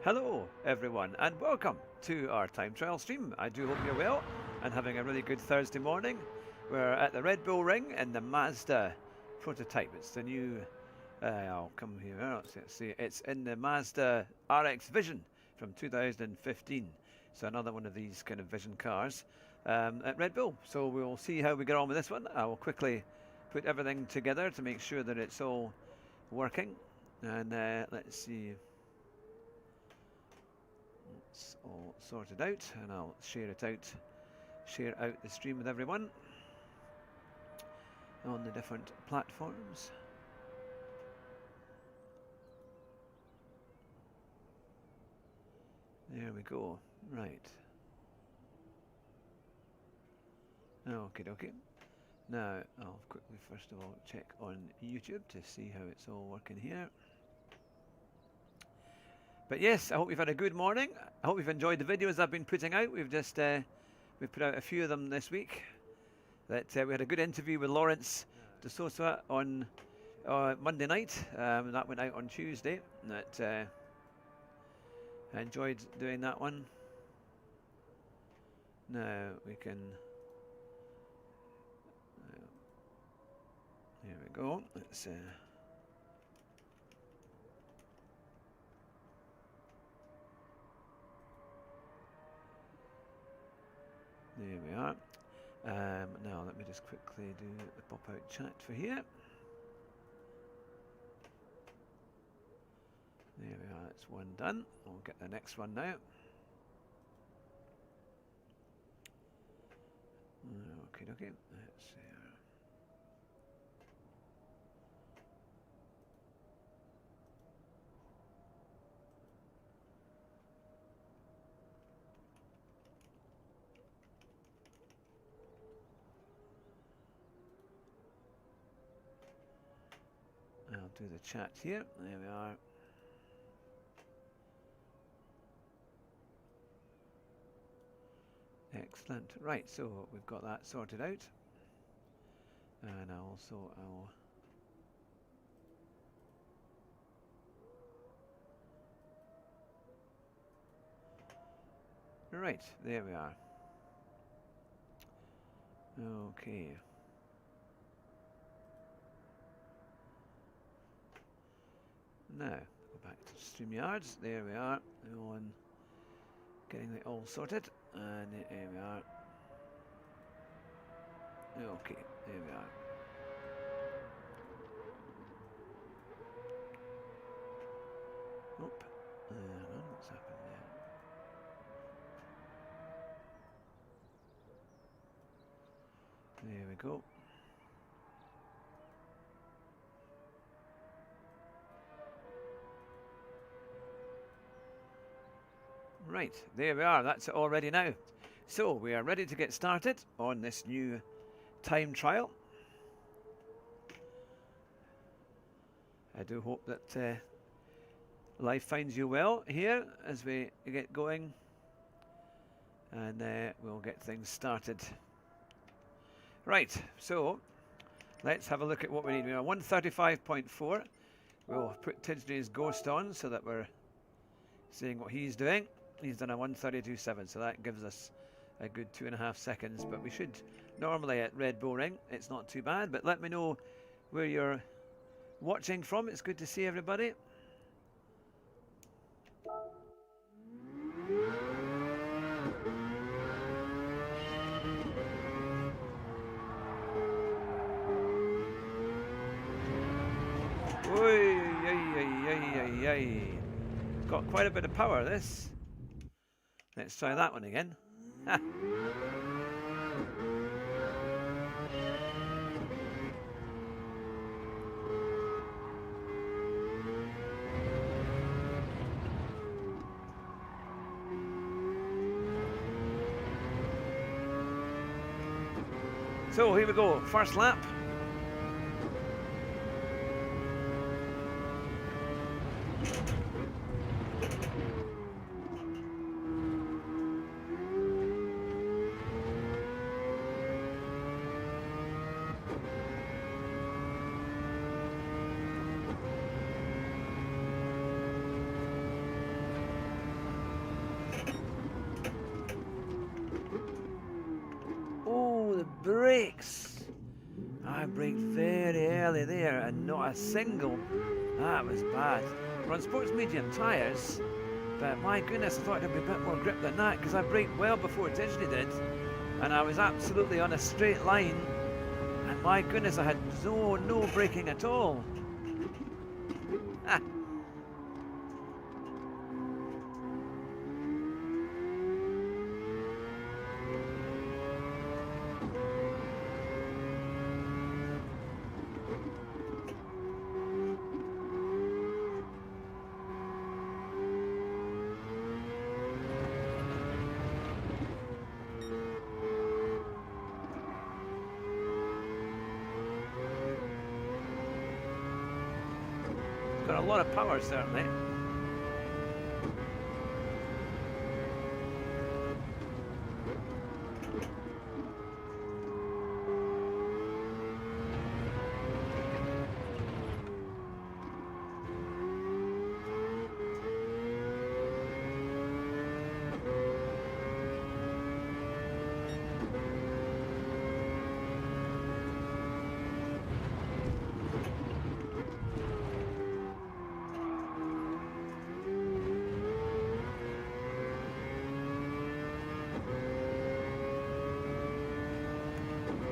Hello everyone and welcome to our time trial stream. I do hope you're well and having a really good Thursday morning. We're at the Red Bull Ring in the Mazda prototype. It's the new, I'll come here, let's see, it's in the Mazda RX Vision from 2015. So another one of these kind of Vision cars at Red Bull. So we'll see how we get on with this one. I will quickly put everything together to make sure that it's all working. And let's see. It's all sorted out, and I'll share out the stream with everyone on the different platforms. There we go. Right. Okay. Now I'll quickly first of all check on YouTube to see how it's all working here. But yes, I hope you've had a good morning. I hope you've enjoyed the videos I've been putting out. We've just we've put out a few of them this week. That we had a good interview with Lawrence de Sosa on Monday night. That went out on Tuesday. That I enjoyed doing that one. Now we can. Here we go. Let's. There we are. Now let me just quickly do the pop-out chat for here. There we are, that's one done. I'll get the next one now. Okay, let's see. I'll do the chat here. There we are. Excellent. Right, so we've got that sorted out. And I'll right, there we are. Okay. Now, go back to StreamYard. There we are. On getting it all sorted. And there we are. Okay, there we are. Nope. What's happened there? There we go. Right, there we are, that's it all ready now. So, we are ready to get started on this new time trial. I do hope that life finds you well here as we get going. And we'll get things started. Right, so let's have a look at what we need. We are 135.4. We'll put Tidney's Ghost on so that we're seeing what he's doing. He's done a 132.7, so that gives us a good 2.5 seconds. But we should normally at Red Bull Ring, it's not too bad. But let me know where you're watching from. It's good to see everybody. Oi, got quite a bit of power, this. Let's try that one again. So here we go, first lap. brakes. I braked very early there and not a single. That was bad. We're on sports medium tyres, but my goodness, I thought there'd be a bit more grip than that because I braked well before Disney did, and I was absolutely on a straight line, and my goodness, I had no braking at all. Got a lot of power, certainly.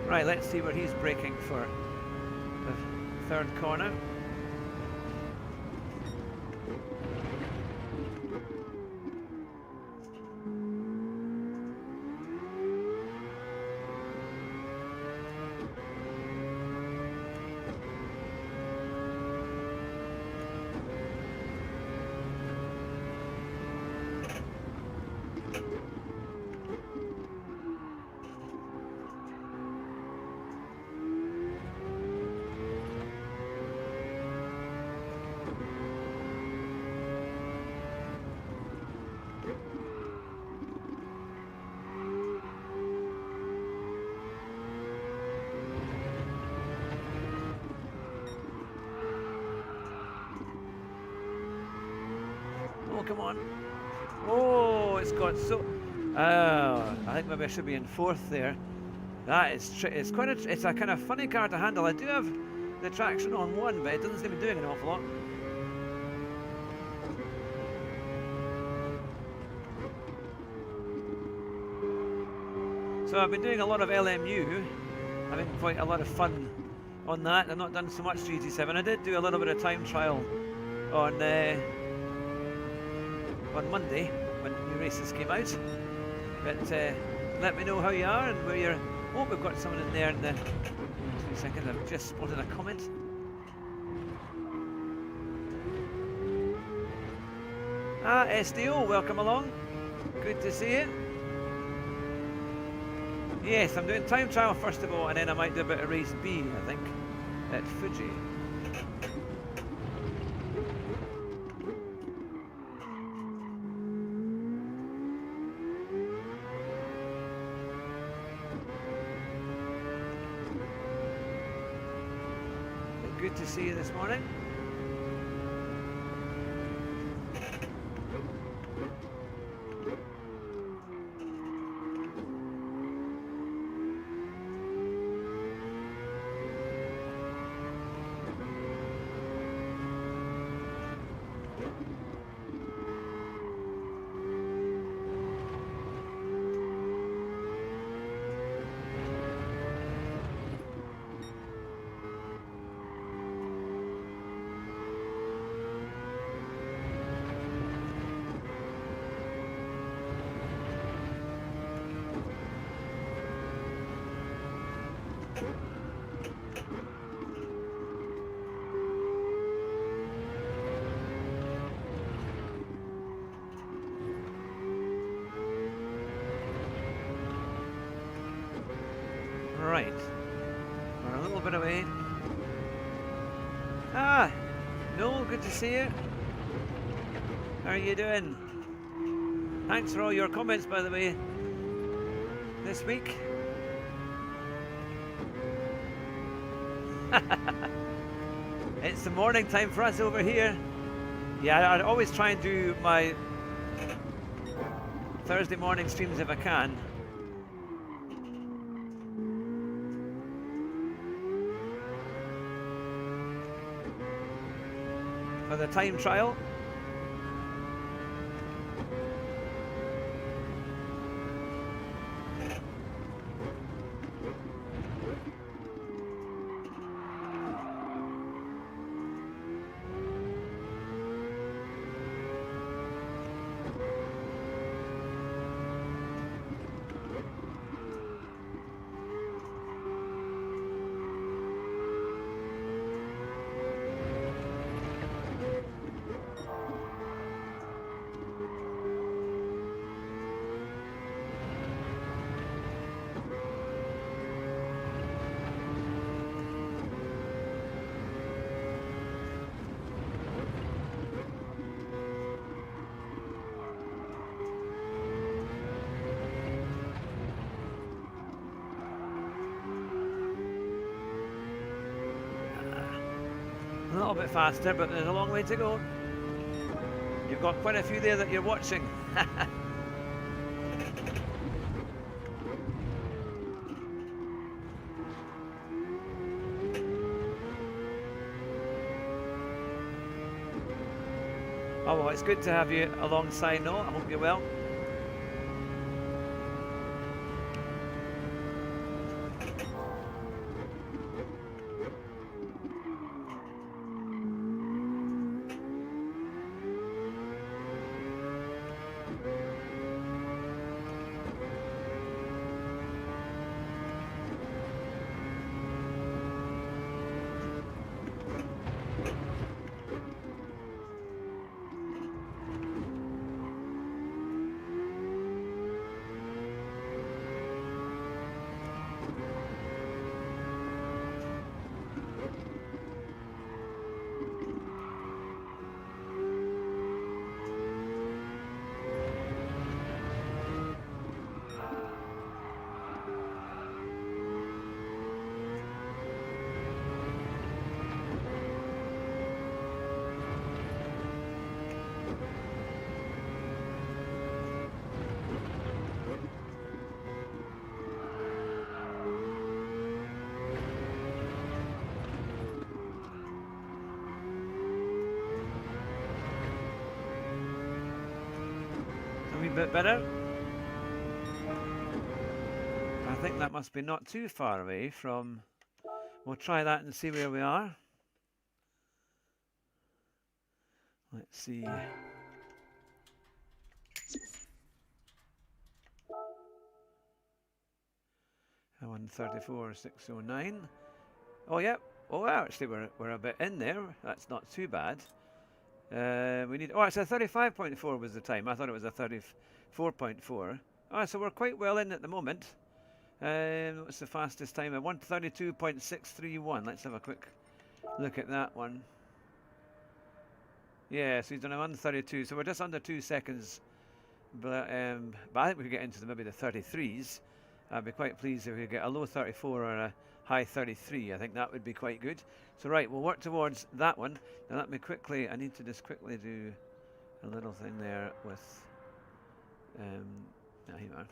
Right, let's see where he's braking for the third corner. Oh, come on. Oh, it's gone so... Oh, I think maybe I should be in fourth there. That is... It's quite a... It's a kind of funny car to handle. I do have the traction on one, but it doesn't seem to be doing an awful lot. So I've been doing a lot of LMU, having quite a lot of fun on that. I've not done so much GT7. I did do a little bit of time trial on Monday when new races came out. But let me know how you are and where you're. Oh, we've got someone in there in the 2 seconds. I've just spotted a comment. Ah, SDO, welcome along. Good to see you. Yes, I'm doing time trial first of all, and then I might do a bit of race B, I think, at Fuji. Good to see you this morning. Right, we're a little bit away. Ah, Noel, good to see you. How are you doing? Thanks for all your comments, by the way, this week. It's the morning time for us over here. Yeah, I always try and do my Thursday morning streams if I can. for the time trial. A little bit faster, but there's a long way to go. You've got quite a few there that you're watching. Oh, well, it's good to have you alongside, Noel. I hope you're well. Bit better. I think that must be not too far away from. We'll try that and see where we are. Let's see. 134.609. Oh yeah. Oh, actually we're a bit in there. That's not too bad. We need. Oh, it's a 35.4 was the time. I thought it was a 34.4. Oh, so we're quite well in at the moment. What's the fastest time? 132.631. Let's have a quick look at that one. Yeah, so he's done a 132. So we're just under 2 seconds. But I think we could get into maybe the 33s. I'd be quite pleased if we could get a low 34 or a high 33. I think that would be quite good. So right, we'll work towards that one. Now let me quickly, I need to just quickly do a little thing there with, here we are.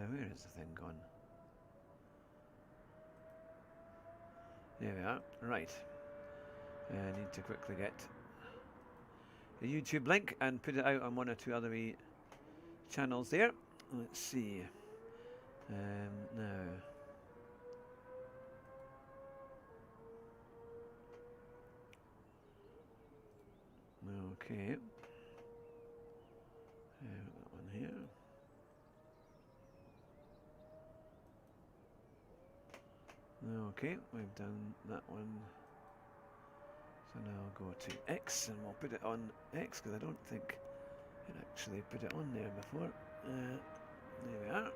Where is the thing gone? There we are. Right. I need to quickly get the YouTube link and put it out on one or two other channels there. Let's see. Now. Okay. That one here. Okay, we've done that one. So now I'll go to X and we'll put it on X because I don't think it actually put it on there before. There we are.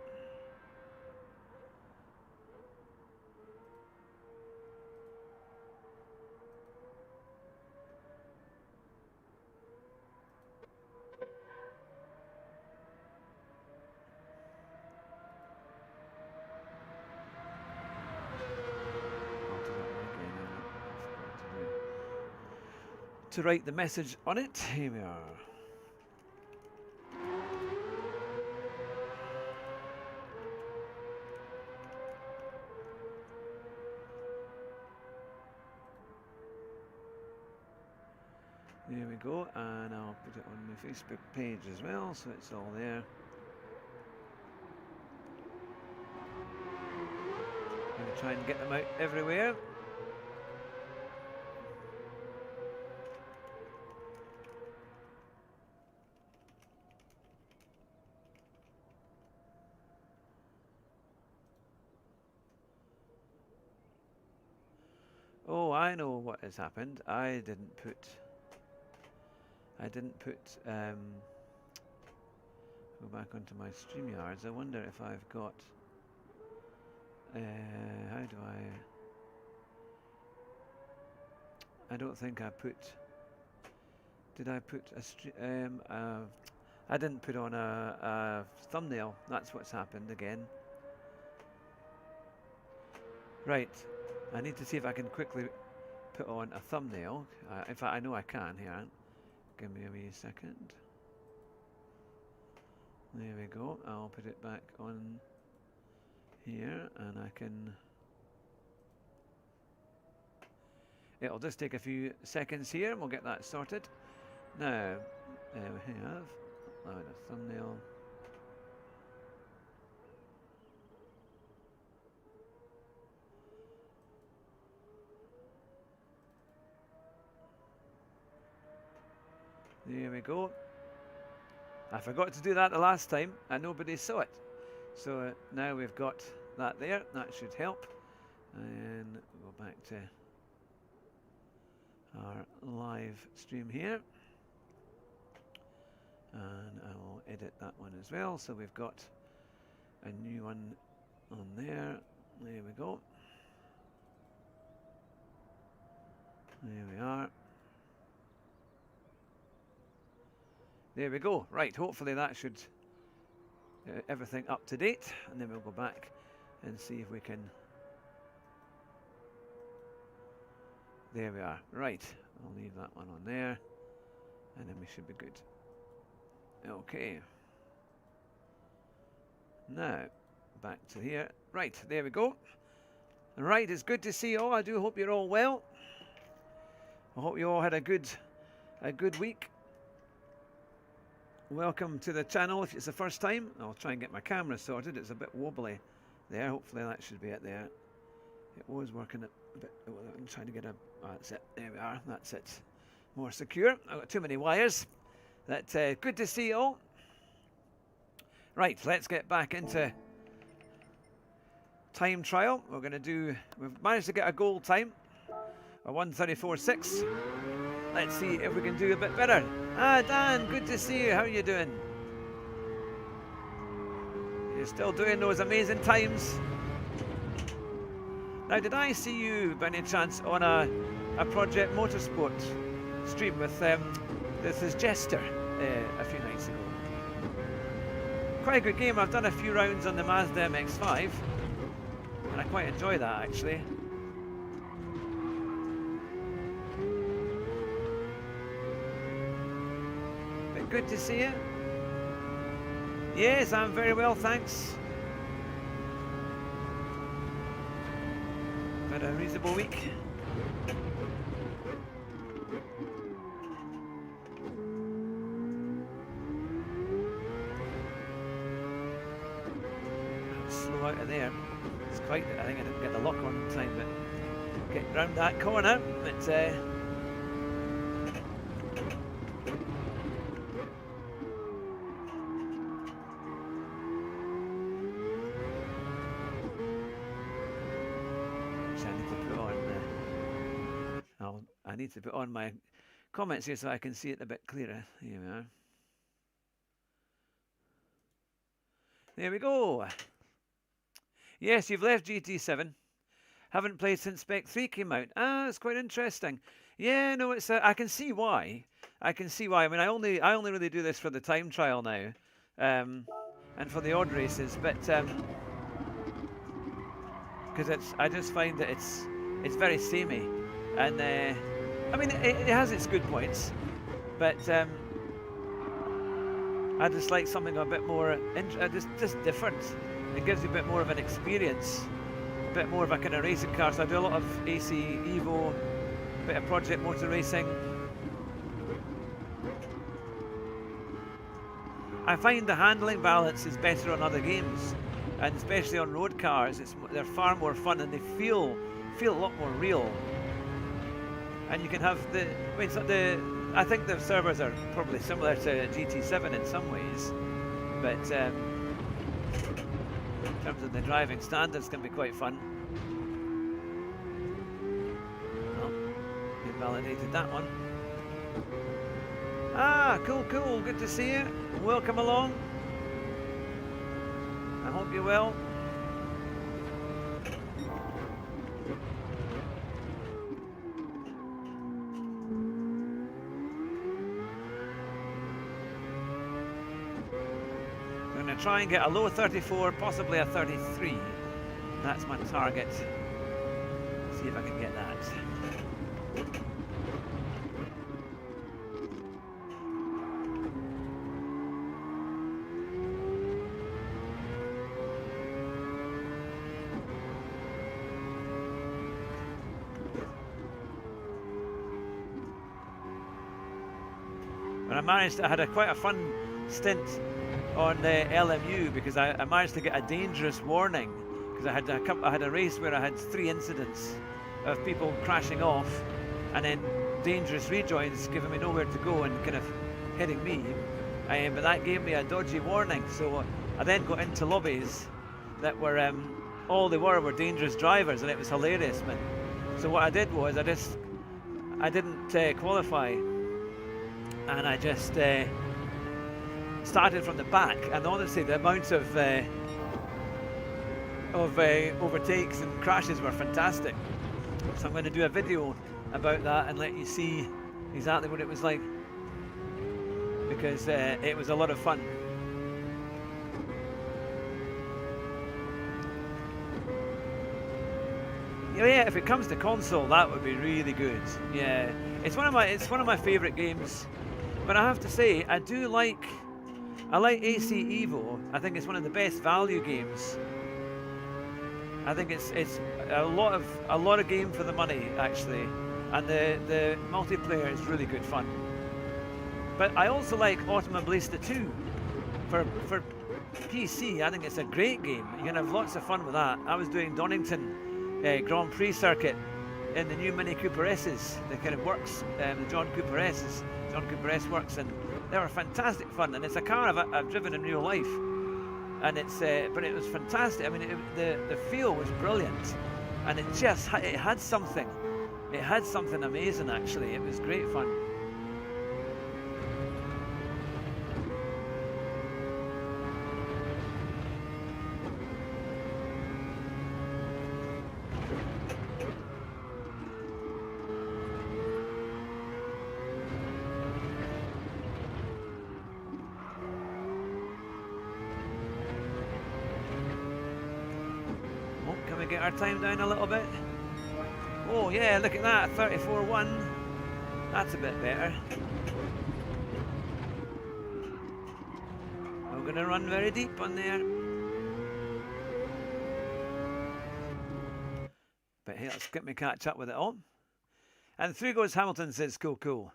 To write the message on it. Here we are. There we go, and I'll put it on my Facebook page as well, so it's all there. I'm going to try and get them out everywhere. Oh, I know what has happened. I didn't put go back onto my StreamYards. I wonder if I've got how do I don't think I put, did I put I didn't put on a thumbnail. That's what's happened again. Right, I need to see if I can quickly put on a thumbnail. In fact, I know I can here. Give me a wee second. There we go. I'll put it back on here, and I can. It'll just take a few seconds here, and we'll get that sorted. Now, we have upload a thumbnail. There we go. I forgot to do that the last time and nobody saw it. So now we've got that there. That should help. And we'll go back to our live stream here. And I will edit that one as well. So we've got a new one on there. There we go. There we are. There we go. Right, hopefully that should everything up to date, and then we'll go back and see if we can. There we are. Right, I'll leave that one on there, and then we should be good. Okay. Now back to here. Right, there we go. Right, it's good to see you all. I do hope you're all well. I hope you all had a good week. Welcome to the channel if it's the first time. I'll try and get my camera sorted. It's a bit wobbly there. Hopefully that should be it there. It was working a bit. I'm trying to get a. That's it. There we are. That's it. More secure. I've got too many wires. That's good to see you all. Right, let's get back into time trial. We're going to do. We've managed to get a goal time, a 1:34.6. Let's see if we can do a bit better. Ah, Dan, good to see you. How are you doing? You're still doing those amazing times. Now, did I see you by any chance on a Project Motorsport stream with this is Jester a few nights ago? Quite a good game. I've done a few rounds on the Mazda MX-5, and I quite enjoy that actually. Good to see you. Yes, I'm very well, thanks. Had a reasonable week. Slow out of there. It's quite. I think I didn't get the lock on in time, but getting round that corner. But I need to put on my comments here so I can see it a bit clearer. Here we are. There we go. Yes, you've left GT7. Haven't played since Spec 3 came out. Ah, it's quite interesting. Yeah, no, it's. I can see why. I can see why. I mean, I only really do this for the time trial now, and for the odd races. But because I just find that it's very samey, and I mean, it has its good points, but I just like something a bit more, just different. It gives you a bit more of an experience, a bit more of a kind of racing car. So I do a lot of AC, Evo, a bit of Project Motor Racing. I find the handling balance is better on other games, and especially on road cars. They're far more fun, and they feel a lot more real. And you can have I think the servers are probably similar to GT7 in some ways, but in terms of the driving standards, can be quite fun. Well, you validated that one. Ah, cool, good to see you. Welcome along. I hope you're well. I'm going to try and get a low 34, possibly a 33. That's my target. See if I can get that. I had quite a fun stint on LMU because I managed to get a dangerous warning because I had a race where I had 3 incidents of people crashing off and then dangerous rejoins giving me nowhere to go and kind of hitting me, but that gave me a dodgy warning. So I then got into lobbies that were all they were dangerous drivers, and it was hilarious, man. So what I did was I didn't qualify. And I just started from the back, and honestly, the amount of overtakes and crashes were fantastic. So I'm going to do a video about that and let you see exactly what it was like, because it was a lot of fun. Yeah, if it comes to console, that would be really good. Yeah, it's one of my favorite games. But I have to say, I like AC Evo. I think it's one of the best value games. I think it's a lot of game for the money, actually, and the multiplayer is really good fun. But I also like Automobilista 2 for PC. I think it's a great game. You can have lots of fun with that. I was doing Donington Grand Prix circuit in the new Mini Cooper S's, the kind of works, the John Cooper S works, and they were fantastic fun. And it's a car I've driven in real life, and but it was fantastic. I mean, the feel was brilliant, and it had something amazing, actually. It was great fun. Get our time down a little bit. Oh yeah, look at that, 34.1. That's a bit better. We're going to run very deep on there. But hey, let's get me catch up with it all. And through goes Hamilton, says cool.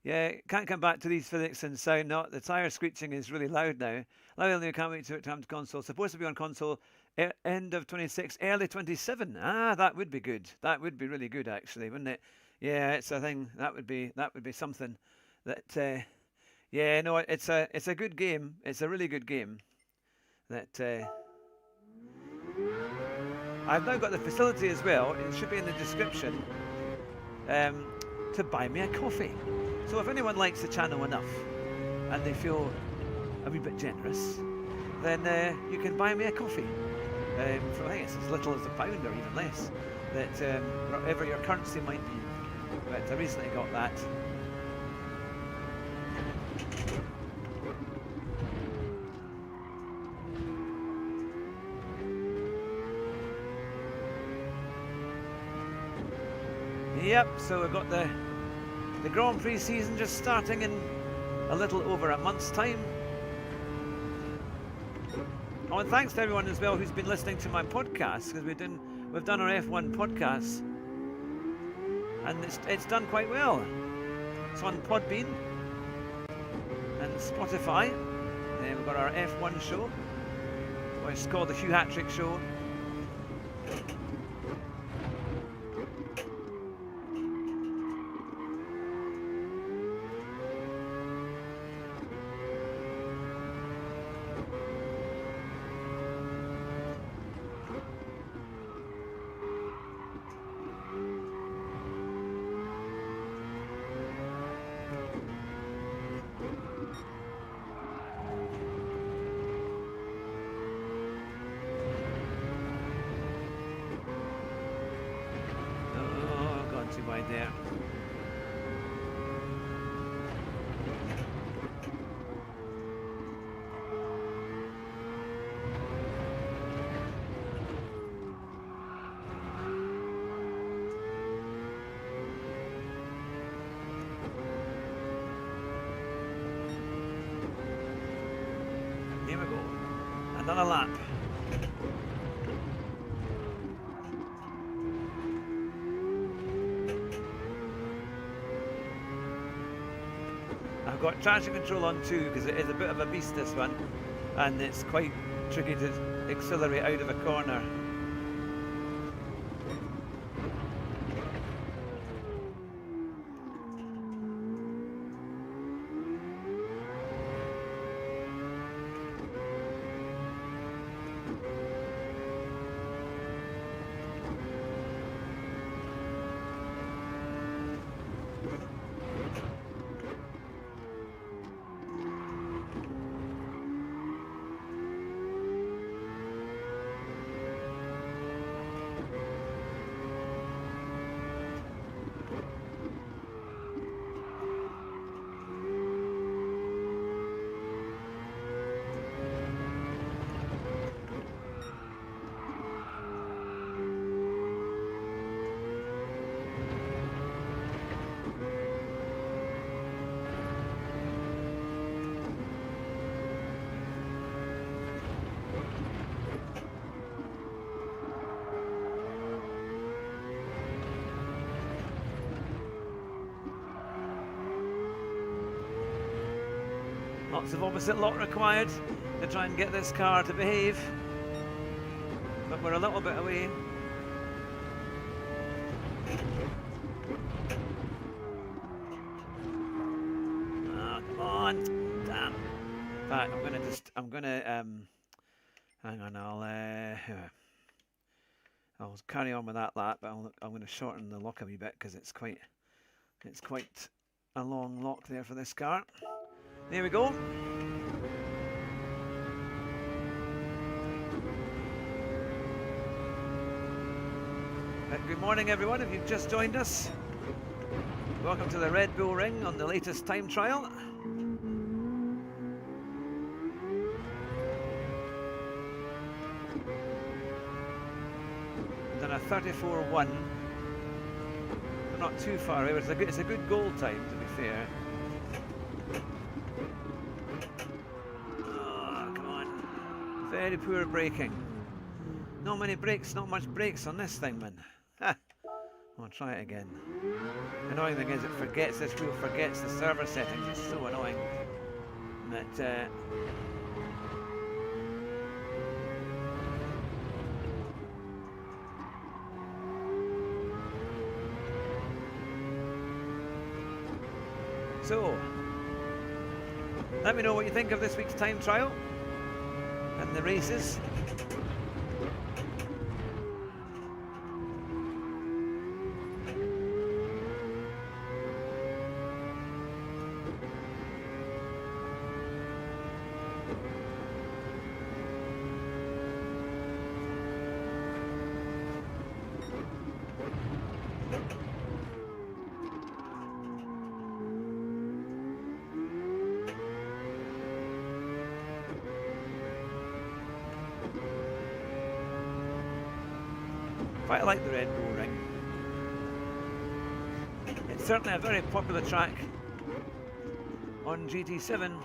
Yeah, can't come back to these physics and sound. Not the tire screeching is really loud now. Loudly, can't wait to it come to console. Supposed to be on console end of 26, early 27. Ah, that would be good. That would be really good, actually, wouldn't it? Yeah, it's a thing. That would be something. That yeah, no, it's a good game. It's a really good game. That I've now got the facility as well. It should be in the description. To buy me a coffee. So if anyone likes the channel enough and they feel a wee bit generous, then you can buy me a coffee. For I think it's as little as £1 or even less, that whatever your currency might be. But I recently got that. Yep, so we've got the Grand Prix season just starting in a little over a month's time. Oh, and thanks to everyone as well who's been listening to my podcast, because we've done our F1 podcast, and it's done quite well. It's on Podbean, and Spotify. We've got our F1 show. Well, it's called the Hugh Hattrick Show. Wide there. Here we go. Another lap. I've got traction control on too because it is a bit of a beast, this one, and it's quite tricky to accelerate out of a corner. Lots of opposite lock required to try and get this car to behave, but we're a little bit away. Oh, come on, damn. In fact, I'm gonna hang on, I'll carry on with that lap, but I'm gonna shorten the lock a wee bit because it's quite a long lock there for this car. There we go. Good morning, everyone. If you've just joined us, welcome to the Red Bull Ring on the latest time trial. Done a 34.1. We're not too far away. It's a good goal time, to be fair. Very poor braking. Not many brakes, not much brakes on this thing, man. I'll try it again. The annoying thing is this wheel forgets the server settings. It's so annoying. But so, let me know what you think of this week's time trial and the races. Quite like the Red Bull Ring. It's certainly a very popular track on GT7.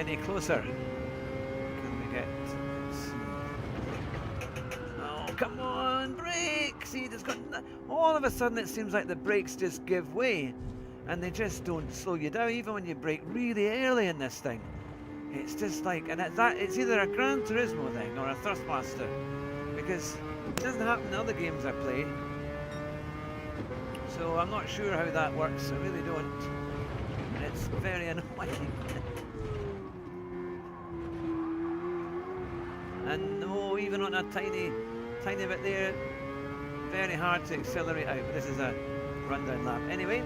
any closer. Can we get... Oh, come on, brakes! See, just got... All of a sudden it seems like the brakes just give way. And they just don't slow you down, even when you brake really early in this thing. It's just like... And it's either a Gran Turismo thing or a Thrustmaster. Because it doesn't happen in other games I play. So I'm not sure how that works, I really don't. It's very annoying. And no, even on a tiny bit there, very hard to accelerate out, but this is a rundown lap. Anyway.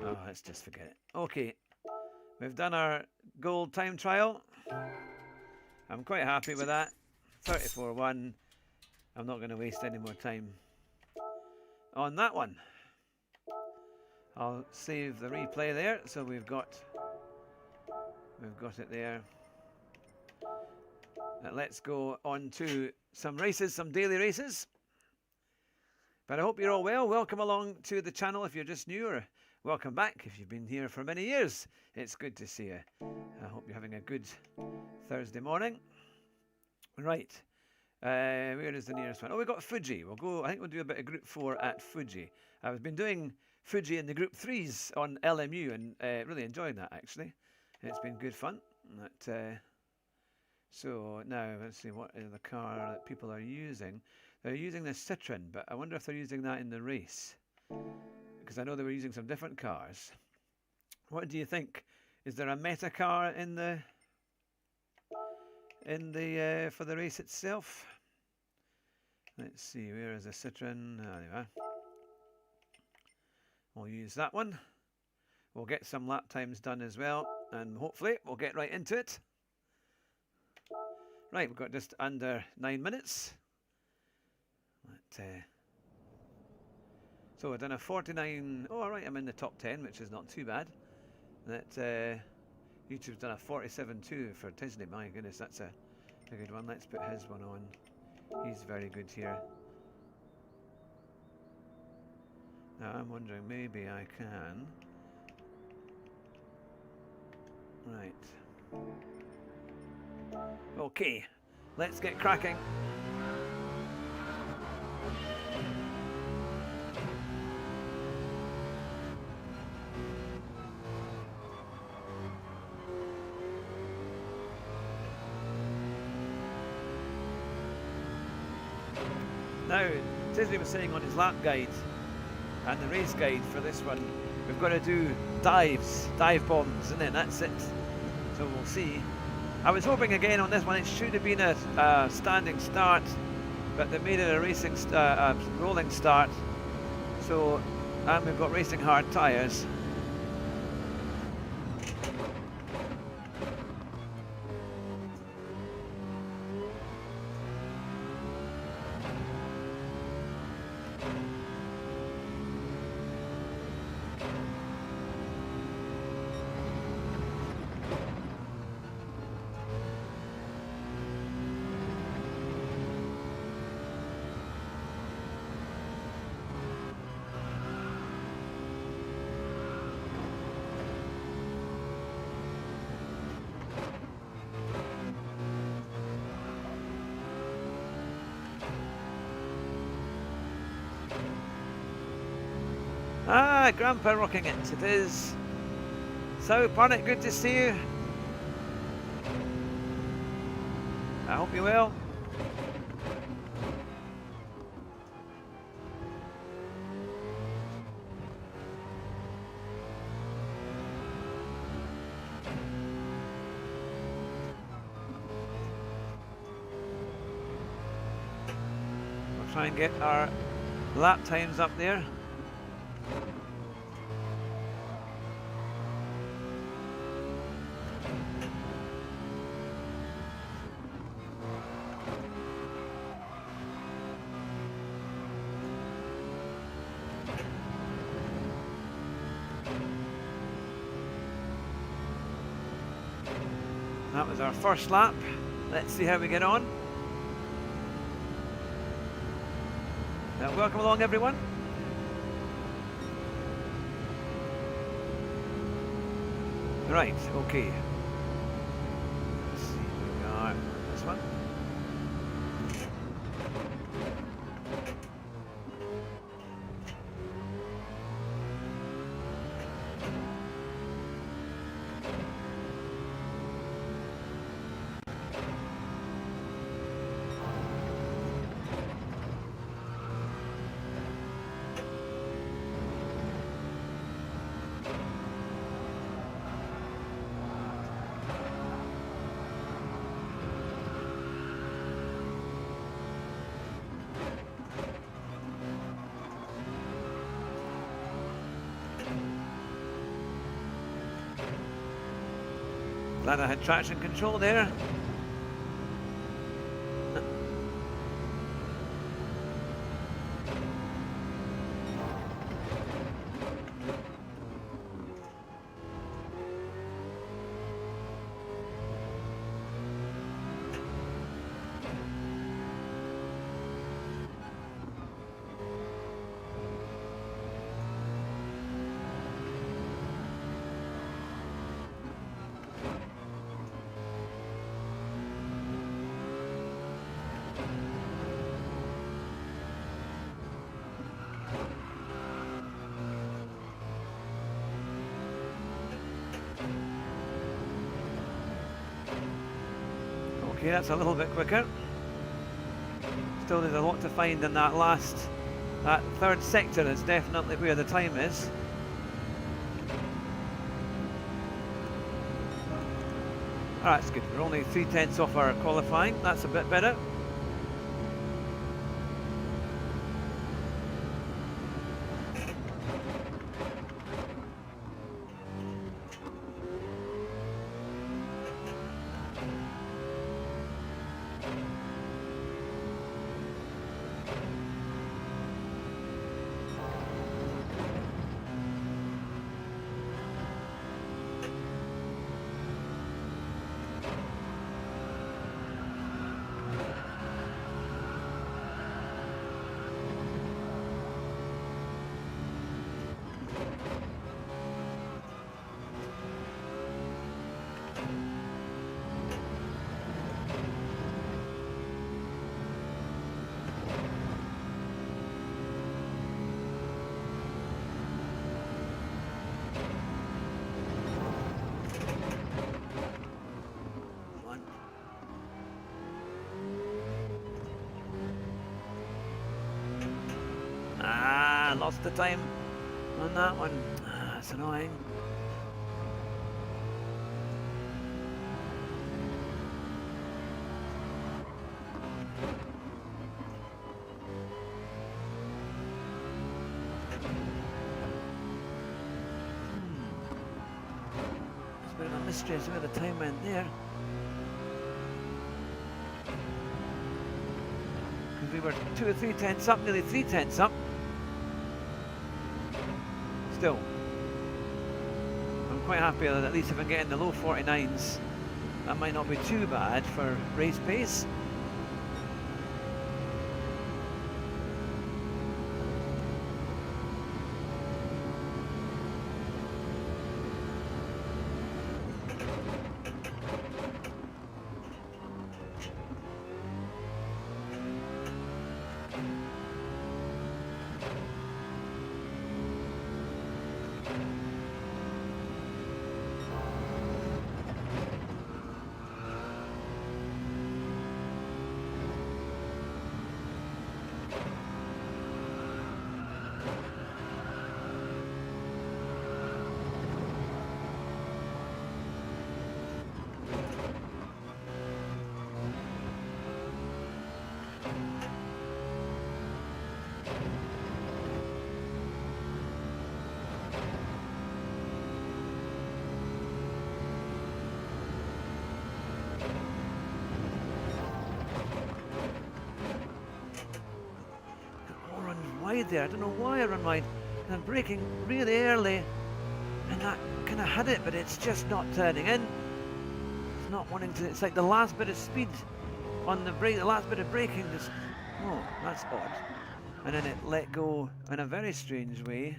Oh, let's just forget it. Okay, we've done our gold time trial. I'm quite happy with that. 34-1. I'm not going to waste any more time on that one. I'll save the replay there. So we've got it there. Now let's go on to some races, some daily races. But I hope you're all well. Welcome along to the channel if you're just new, or welcome back if you've been here for many years. It's good to see you. I hope you're having a good Thursday morning. Right. Where is the nearest one? Oh, we've got Fuji. We'll go, I think we'll do a bit of Group 4 at Fuji. I've been doing Fuji in the Group 3s on LMU and really enjoyed that, actually. It's been good fun. So now, let's see, what is the car that people are using? They're using the Citroen, but I wonder if they're using that in the race. Because I know they were using some different cars. What do you think? Is there a meta car in the for the race itself? Let's see, where is the Citroen? Oh, there you are. We'll use that one. We'll get some lap times done as well, and hopefully we'll get right into it. Right, we've got just under 9 minutes. So we've done a 49. Oh, all right, I'm in the top 10, which is not too bad. That YouTube's done a 47.2 for Disney. My goodness, that's a good one. Let's put his one on. He's very good here. Now I'm wondering, maybe I can. Right. Okay, let's get cracking. Now, Disney was saying on his lap guide and the race guide for this one, we've got to do dive bombs, isn't it? That's it. So we'll see. I was hoping again on this one it should have been a standing start, but they made it a racing rolling start. So, and we've got racing hard tyres. Ah, Grandpa rocking it. It is. So, Parnett, good to see you. I hope you're well. We'll try and get our lap times up there. That was our first lap. Let's see how we get on. Welcome along, everyone. Right, okay. Let's see where we are. This one. Glad I had traction control there. Okay, that's a little bit quicker. Still there's a lot to find in that third sector is definitely where the time is. Alright, that's good. We're only 3/10 off our qualifying. That's a bit better. Lost the time on that one. That's annoying. It's a bit of a mystery as to where the time went there. Because we were 2 or 3/10 up, nearly 3/10 up. Still, I'm quite happy that at least if I get in the low 49s, that might not be too bad for race pace. There. I don't know why I run wide. And I'm braking really early and that kind of had it, but it's just not turning in. It's not wanting to. It's like the last bit of speed on the brake, the last bit of braking just. Oh, that's odd. and then it let go in a very strange way.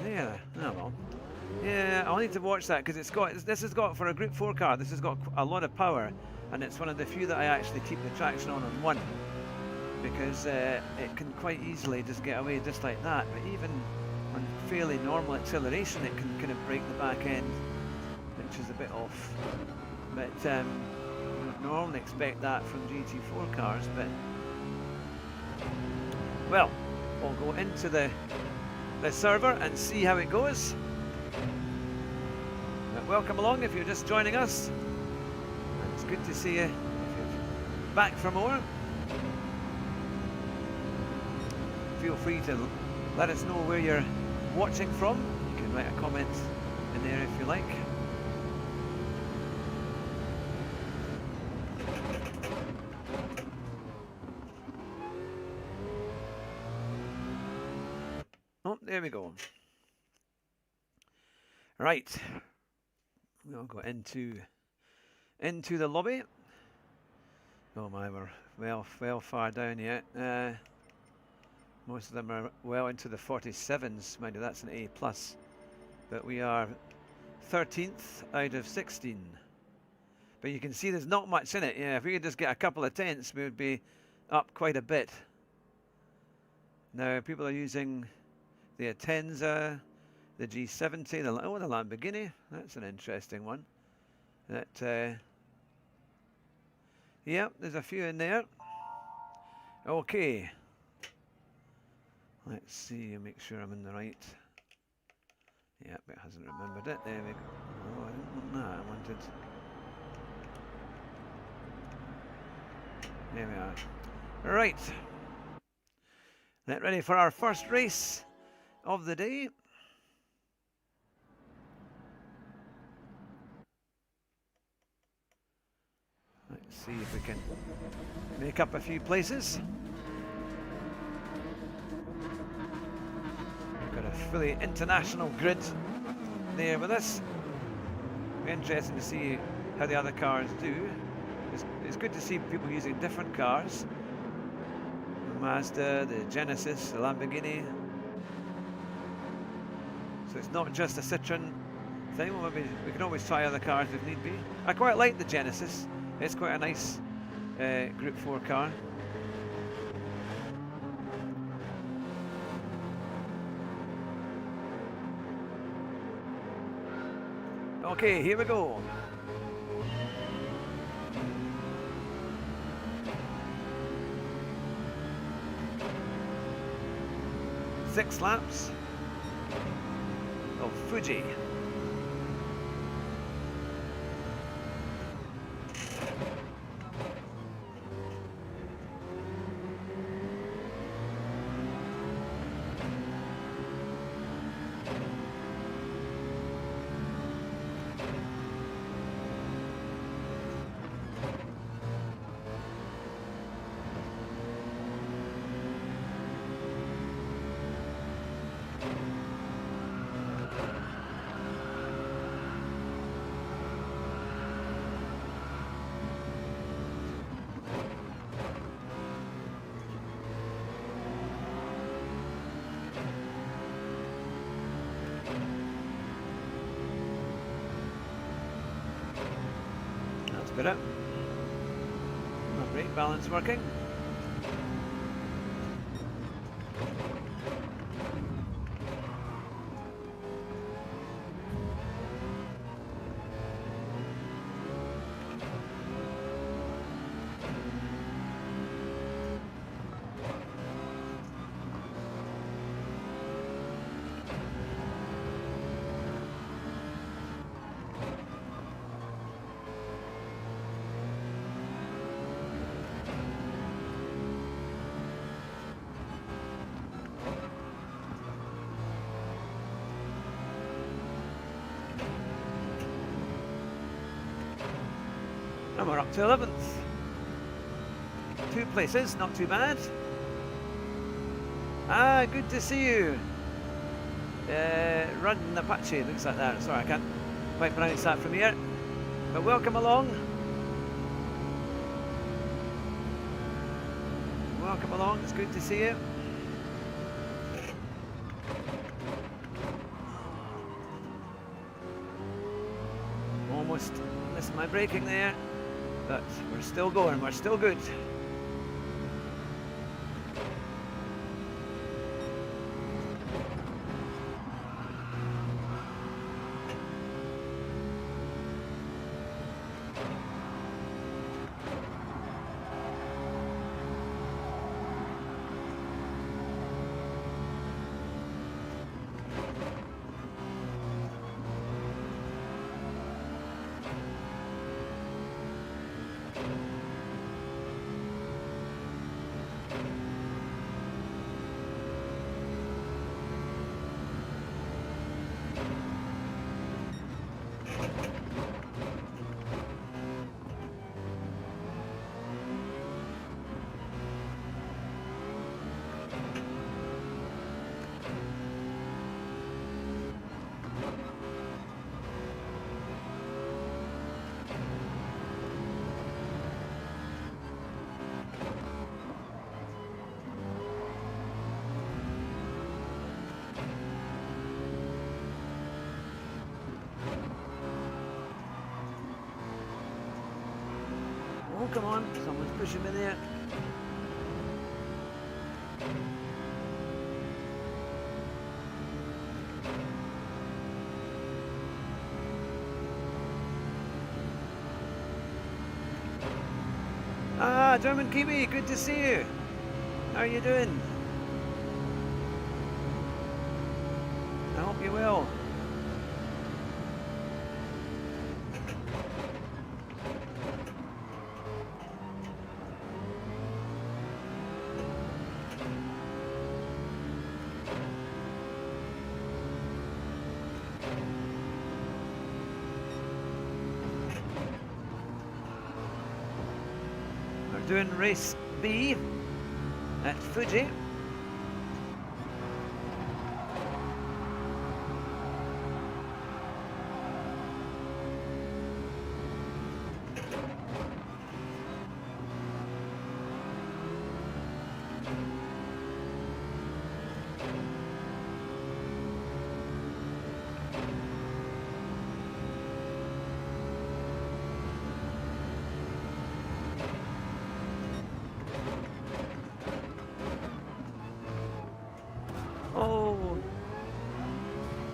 There, oh well. Yeah, I'll need to watch that because this has got, for a Group 4 car, this has got a lot of power, and it's one of the few that I actually keep the traction on one, because it can quite easily just get away just like that, but even on fairly normal acceleration it can kind of break the back end, which is a bit off. But you don't normally expect that from GT4 cars, but well, we'll go into the server and see how it goes. But welcome along if you're just joining us, and it's good to see you if you're back for more. Feel free to let us know where you're watching from. You can write a comment in there if you like. Oh, there we go. Right, we'll go into the lobby. Oh my, we're well far down yet. Most of them are well into the 47s. Mind you, that's an A+. But we are 13th out of 16. But you can see there's not much in it. Yeah, if we could just get a couple of tenths, we would be up quite a bit. Now, people are using the Atenza, the G70, the Lamborghini. That's an interesting one. Yeah, there's a few in there. Okay. Let's see, make sure I'm in the right. Yep, it hasn't remembered it. There we go. Oh, I didn't want that. I wanted. There we are. Right. Get ready for our first race of the day. Let's see if we can make up a few places. Got a fully international grid there with us. Be interesting to see how the other cars do. It's good to see people using different cars. The Mazda, the Genesis, the Lamborghini. So it's not just a Citroen thing. Well, maybe we can always try other cars if need be. I quite like the Genesis. It's quite a nice Group 4 car. Okay, here we go. Six laps of Fuji. Got it. My brake balance working. And we're up to 11th. 2 places, not too bad. Ah, good to see you. Run Apache, looks like that. Sorry, I can't quite pronounce that from here. But welcome along. Welcome along, it's good to see you. almost missed my braking there, but we're still going, we're still good. Oh, come on, someone's pushing me there. Ah, German Kiwi, good to see you. How are you doing? I hope you're well. Doing race B at Fuji.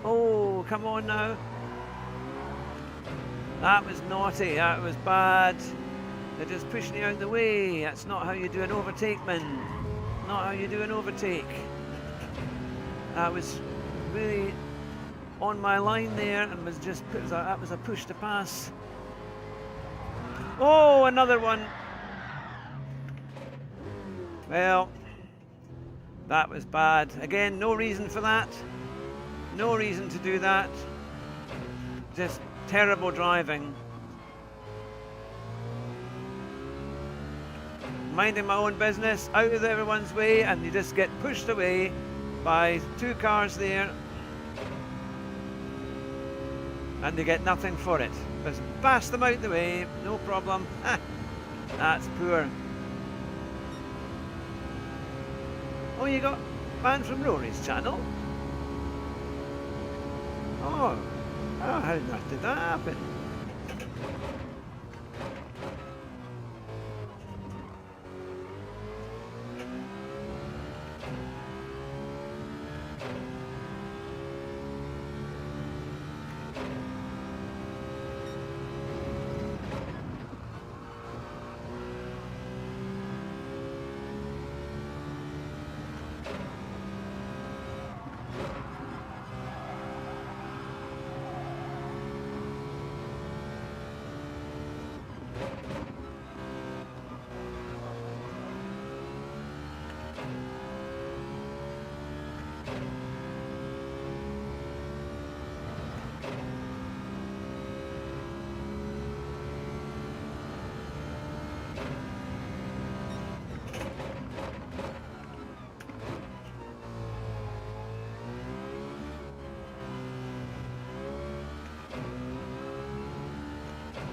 Oh, come on now. That was naughty, that was bad. They're just pushing you out the way. That's not how you do an overtake, man. Not how you do an overtake. That was really on my line there and was just, that was a push to pass. Oh, another one. Well, that was bad. Again, no reason for that. No reason to do that. Just terrible driving. Minding my own business, out of everyone's way, and you just get pushed away by two cars there. And they get nothing for it. Just bash them out the way, no problem. That's poor. Oh, you got banned from Rory's channel? Oh, how did that happen?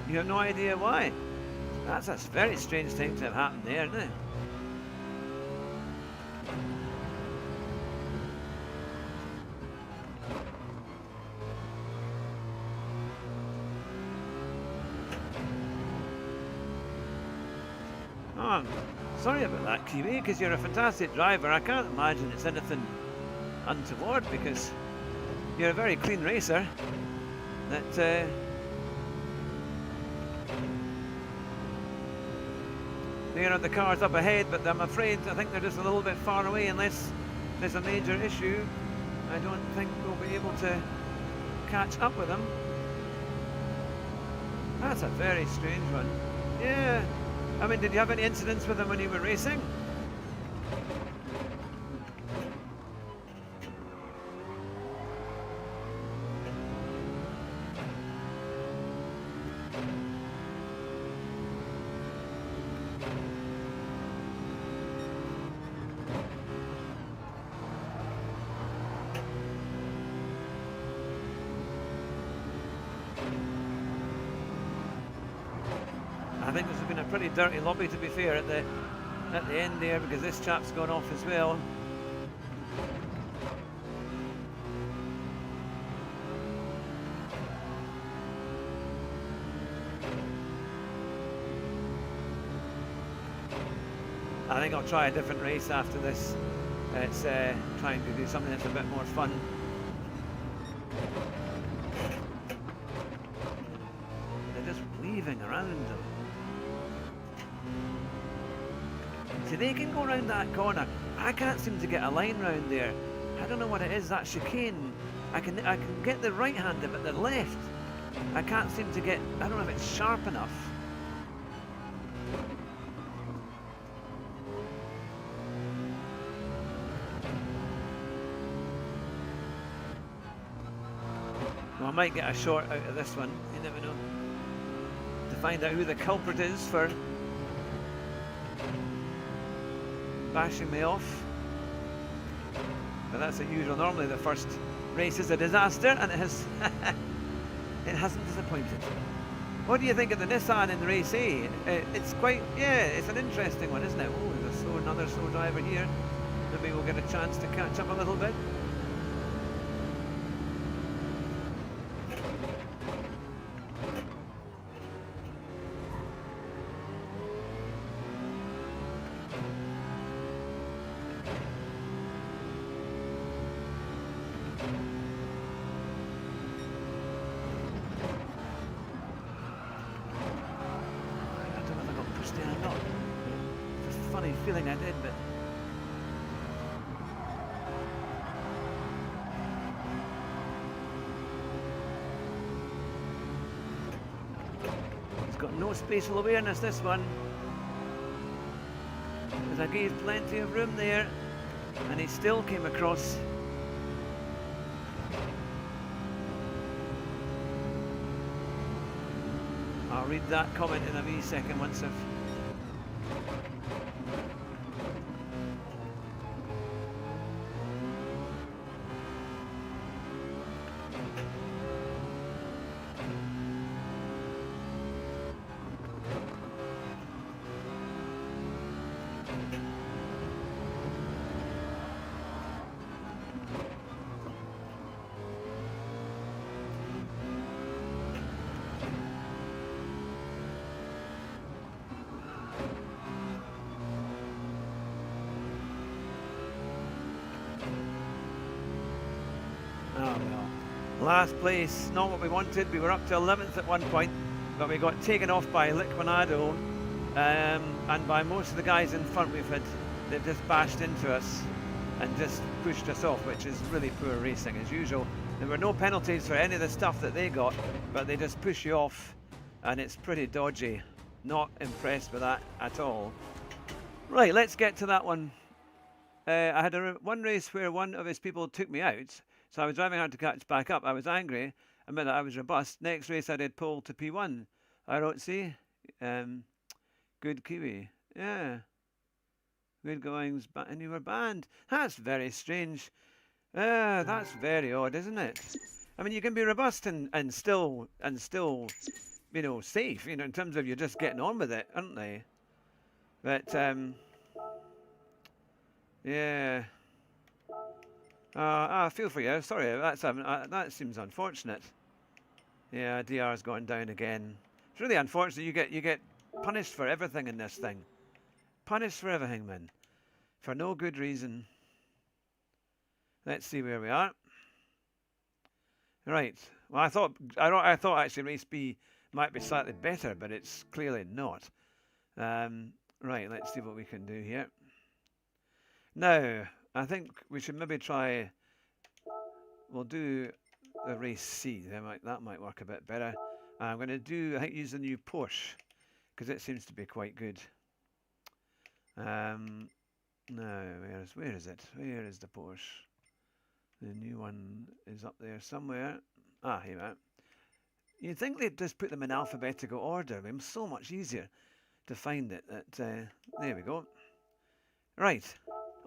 You have no idea why. That's a very strange thing to have happened there, isn't it? Oh, sorry about that, Kiwi, because you're a fantastic driver. I can't imagine it's anything untoward, because you're a very clean racer. That there are the cars up ahead, but I'm afraid I think they're just a little bit far away. Unless there's a major issue, I don't think we'll be able to catch up with them. That's a very strange one. Yeah. I mean, did you have any incidents with them when you were racing? I think this has been a pretty dirty lobby, to be fair, at the end there, because this chap's gone off as well. I think I'll try a different race after this. It's trying to do something that's a bit more fun. They're just weaving around them. See, they can go around that corner. I can't seem to get a line round there. I don't know what it is, that chicane. I can get the right hand, but the left, I can't seem to get. I don't know if it's sharp enough. Well, I might get a short out of this one. You never know. To find out who the culprit is for bashing me off. But that's the usual. Normally the first race is a disaster, and it has it hasn't disappointed. What do you think of the Nissan in race A? It's quite, yeah, it's an interesting one, isn't it? Oh, there's another slow driver here. Maybe we'll get a chance to catch up a little bit. Funny feeling I did, but it's got no spatial awareness, this one, because I gave plenty of room there and he still came across. I'll read that comment in a wee second once I've last place, not what we wanted. We were up to 11th at one point, but we got taken off by Liquinado, and by most of the guys in front. They've just bashed into us and just pushed us off, which is really poor racing as usual. There were no penalties for any of the stuff that they got, but they just push you off, and it's pretty dodgy. Not impressed with that at all. Right, let's get to that one. I had one race where one of his people took me out. So I was driving hard to catch back up. I was angry, admit that I was robust. Next race I did pole to P1. I wrote, see, good Kiwi. Yeah. Good goings, and you were banned. That's very strange. That's very odd, isn't it? I mean, you can be robust and still, you know, safe, you know, in terms of you're just getting on with it, aren't they? But, yeah. I feel for you. Sorry, that seems unfortunate. Yeah, DR's gone down again. It's really unfortunate. You get punished for everything in this thing. punished for everything, man. For no good reason. Let's see where we are. Right. Well, I thought actually race B might be slightly better, but it's clearly not. Right. Let's see what we can do here. Now, I think we should maybe try. We'll do the race C. That might work a bit better. I'm going to do. I think use the new Porsche because it seems to be quite good. No, where is it? Where is the Porsche? The new one is up there somewhere. Ah, here we are. You'd think they'd just put them in alphabetical order. It would be so much easier to find it. There we go. Right.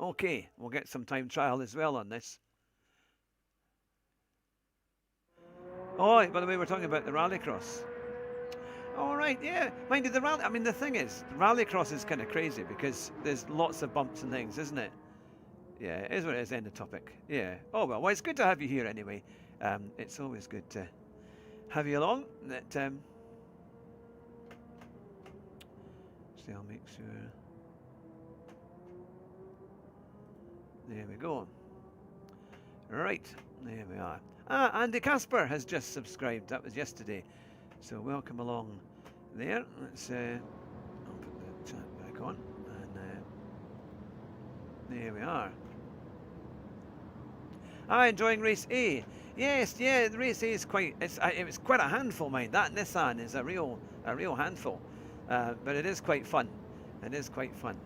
Okay, we'll get some time trial as well on this. Oh, by the way, we're talking about the rallycross. All right, yeah. Mind you, the thing is, rallycross is kind of crazy because there's lots of bumps and things, isn't it? Yeah, it is what it is. End of topic. Yeah. Oh well, it's good to have you here anyway. It's always good to have you along. So I'll make sure. There we go. Right, there we are. Ah, Andy Casper has just subscribed. That was yesterday. So welcome along there. Let's I'll put the chat back on, and there we are. Enjoying race A. Yes, yeah, the race A is quite. It was quite a handful, mind. That Nissan is a real handful, but it is quite fun. It is quite fun.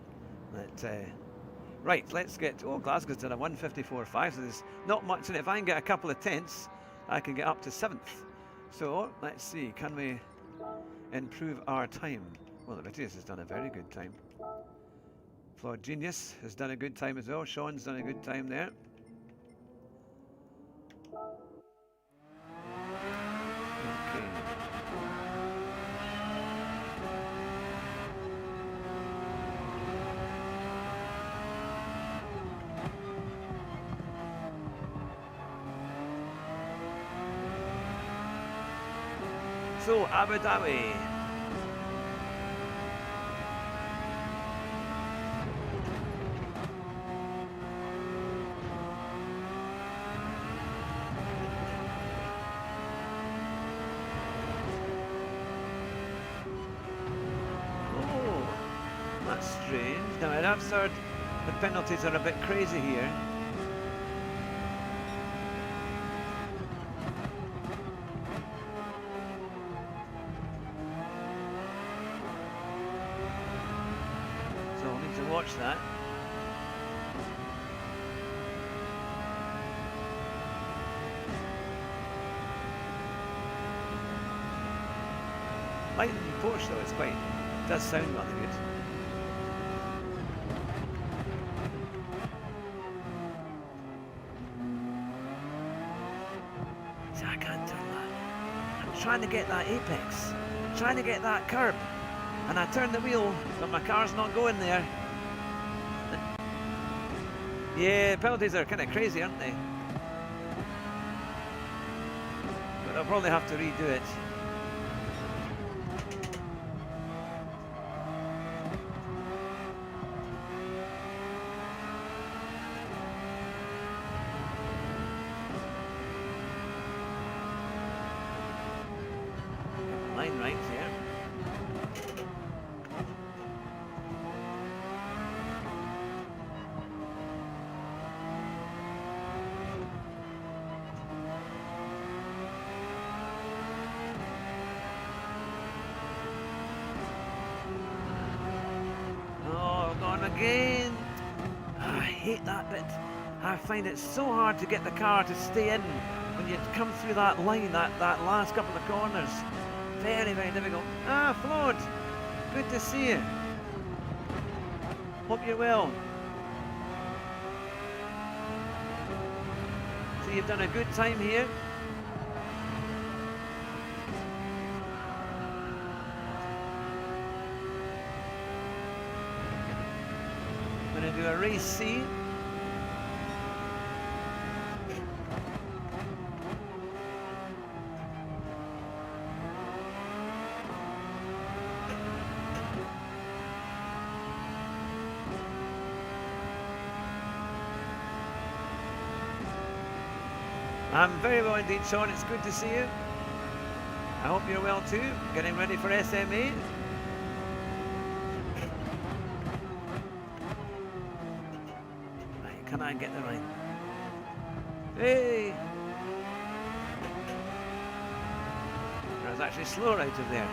Right, let's get. Oh, Glasgow's done a 1:54.5, so there's not much in it. If I can get a couple of tenths, I can get up to 7th. So let's see, can we improve our time? Well, the Vitius has done a very good time. Flawed Genius has done a good time as well. Sean's done a good time there. Okay. So, Abu Dhabi. Oh, that's strange. Now, I've heard the penalties are a bit crazy here. Watch that. Like the Porsche though, it does sound rather good. See, I can't turn that. I'm trying to get that apex. I'm trying to get that curb. And I turn the wheel, but my car's not going there. Yeah, penalties are kind of crazy, aren't they? But I'll probably have to redo it. Get the line right here. Again. I hate that bit. I find it so hard to get the car to stay in when you come through that line, that last couple of corners. Very, very difficult. Flawed. Good to see you. Hope you're well. So you've done a good time here. Going to do a race C. I'm very well indeed, Sean. It's good to see you. I hope you're well too. Getting ready for SMA. Right, can I get the right? Hey! I was actually slower out of there.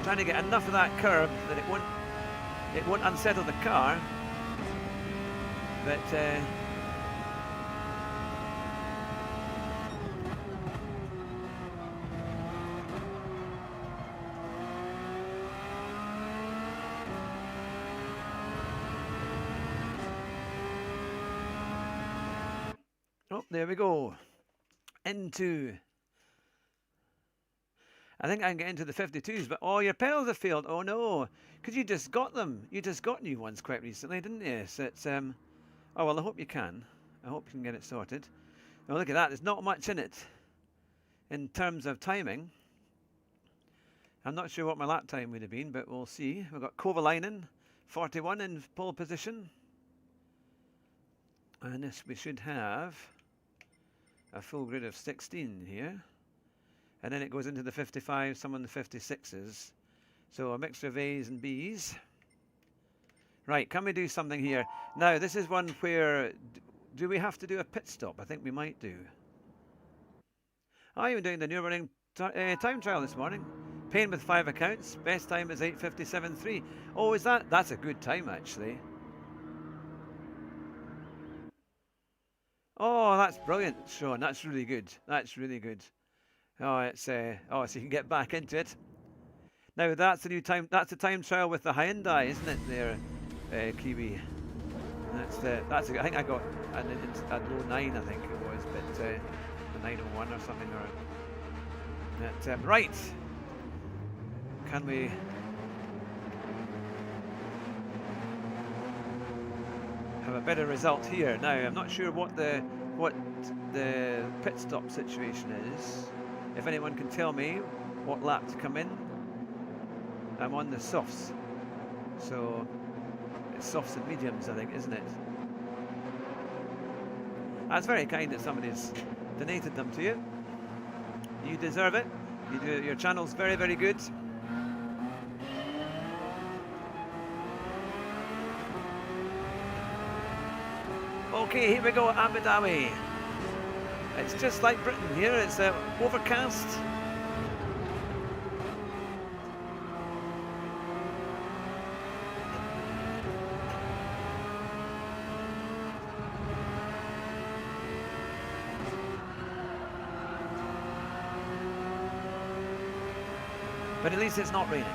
Trying to get enough of that curb that it won't unsettle the car. But oh, there we go. Into. I think I can get into the 52s, but oh, your pedals have failed. Oh no, because you just got them. You just got new ones quite recently, didn't you? So it's oh well, I hope you can. I hope you can get it sorted. Now look at that. There's not much in it in terms of timing. I'm not sure what my lap time would have been, but we'll see. We've got Kovalainen, 41 in pole position, and this we should have a full grid of 16 here. And then it goes into the 55, some on the 56s. So a mixture of A's and B's. Right, can we do something here? Now, this is one where, do we have to do a pit stop? I think we might do. I'm doing the Nürburgring time trial this morning. Payne with 5 accounts. Best time is 8:57.3. Oh, is that? That's a good time, actually. Oh, that's brilliant, Sean. That's really good. That's really good. Oh, it's oh, so you can get back into it. Now that's the new time. That's the time trial with the Hyundai, isn't it? There, Kiwi. That's. I think I got a low 9. I think it was, but the 901 or something. Or that. Right. Can we? Have a better result here. Now I'm not sure what the pit stop situation is. If anyone can tell me what lap to come in. I'm on the softs, so it's softs and mediums, I think, isn't it? That's very kind that somebody's donated them to you. You deserve it. You do. Your channel's very, very good. Okay, here we go, Abu Dhabi. It's just like Britain here. It's overcast. But at least it's not raining.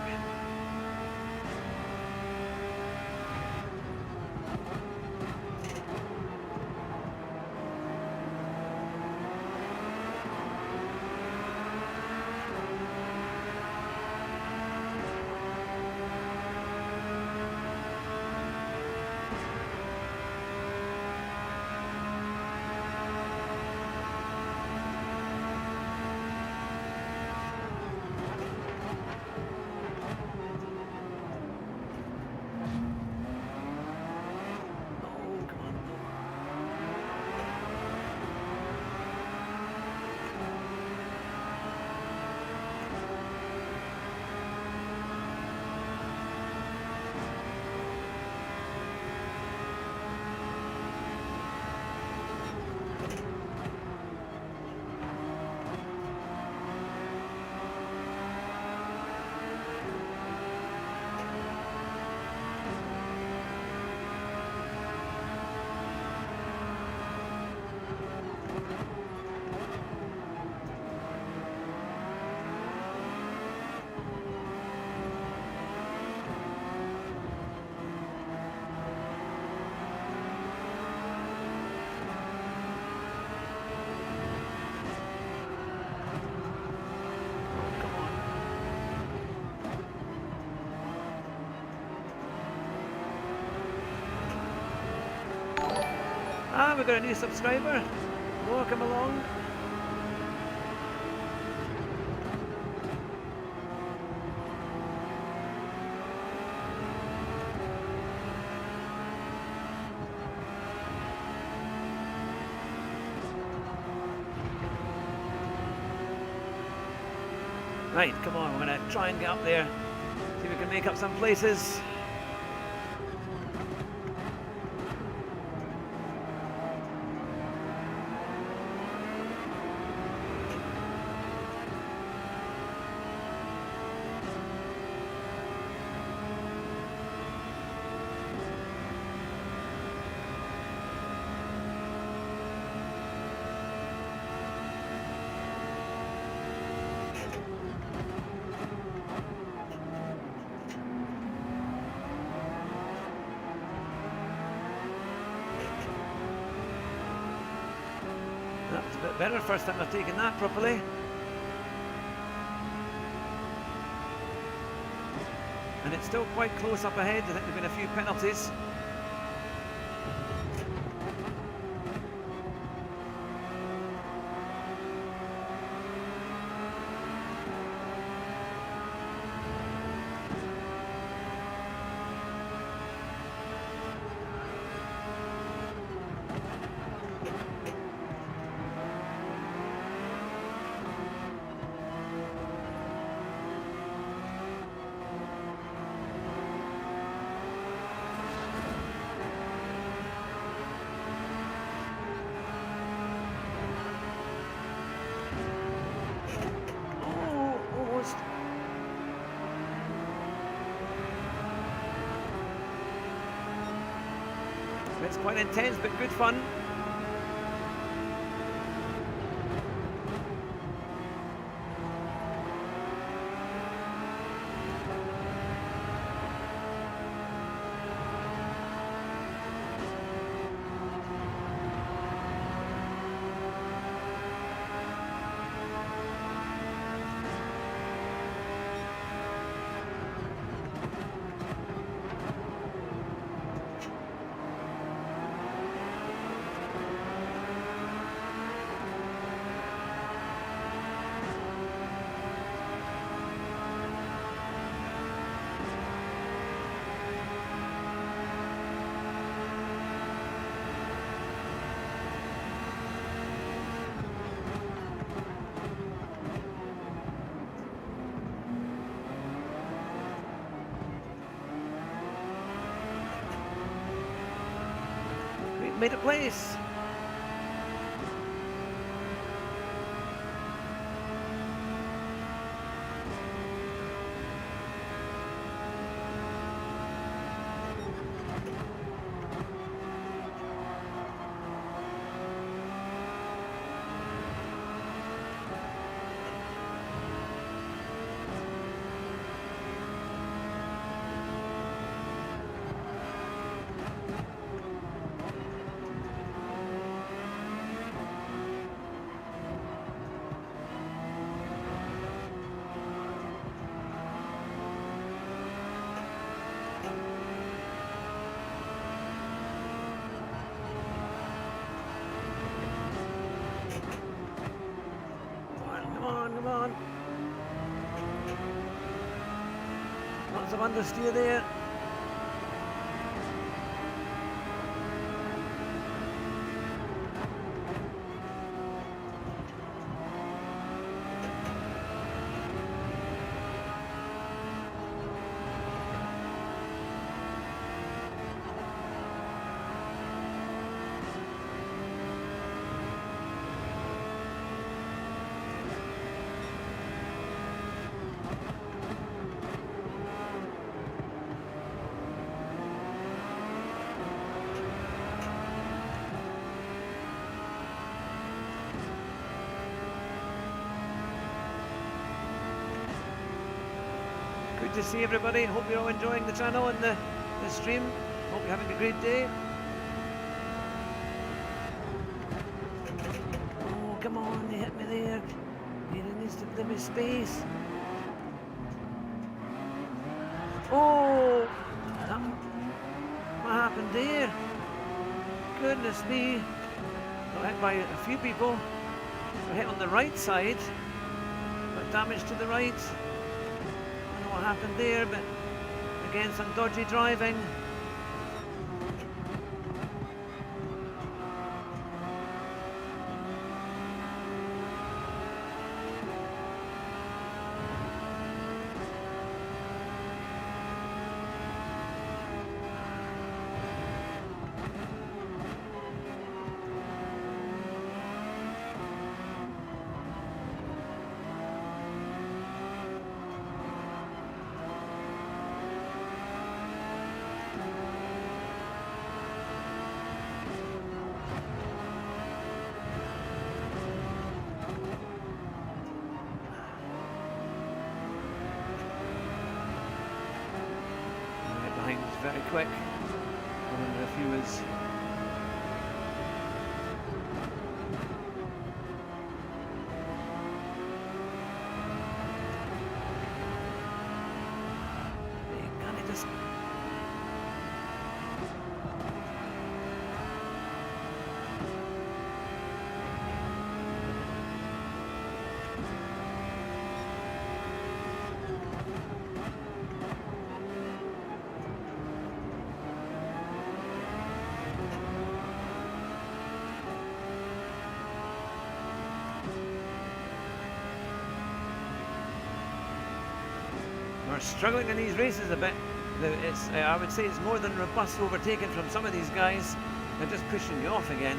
Ah, we've got a new subscriber. Welcome along. Right, come on, we're going to try and get up there. See if we can make up some places. That was a bit better, first time I've taken that properly. And it's still quite close up ahead. I think there have been a few penalties. It's quite intense, but good fun. Made a place. Come on. Lots of understeer there. Good to see everybody. Hope you're all enjoying the channel and the stream. Hope you're having a great day. Oh, come on, they hit me there. He needs to give me space. Oh, what happened there? Goodness me. Got hit by a few people. Got hit on the right side. Got damage to the right. What happened there, but again some dodgy driving. very quick. I wonder if he was... Can he just... We're struggling in these races a bit. It's, I would say it's more than robust overtaking from some of these guys. They're just pushing you off again.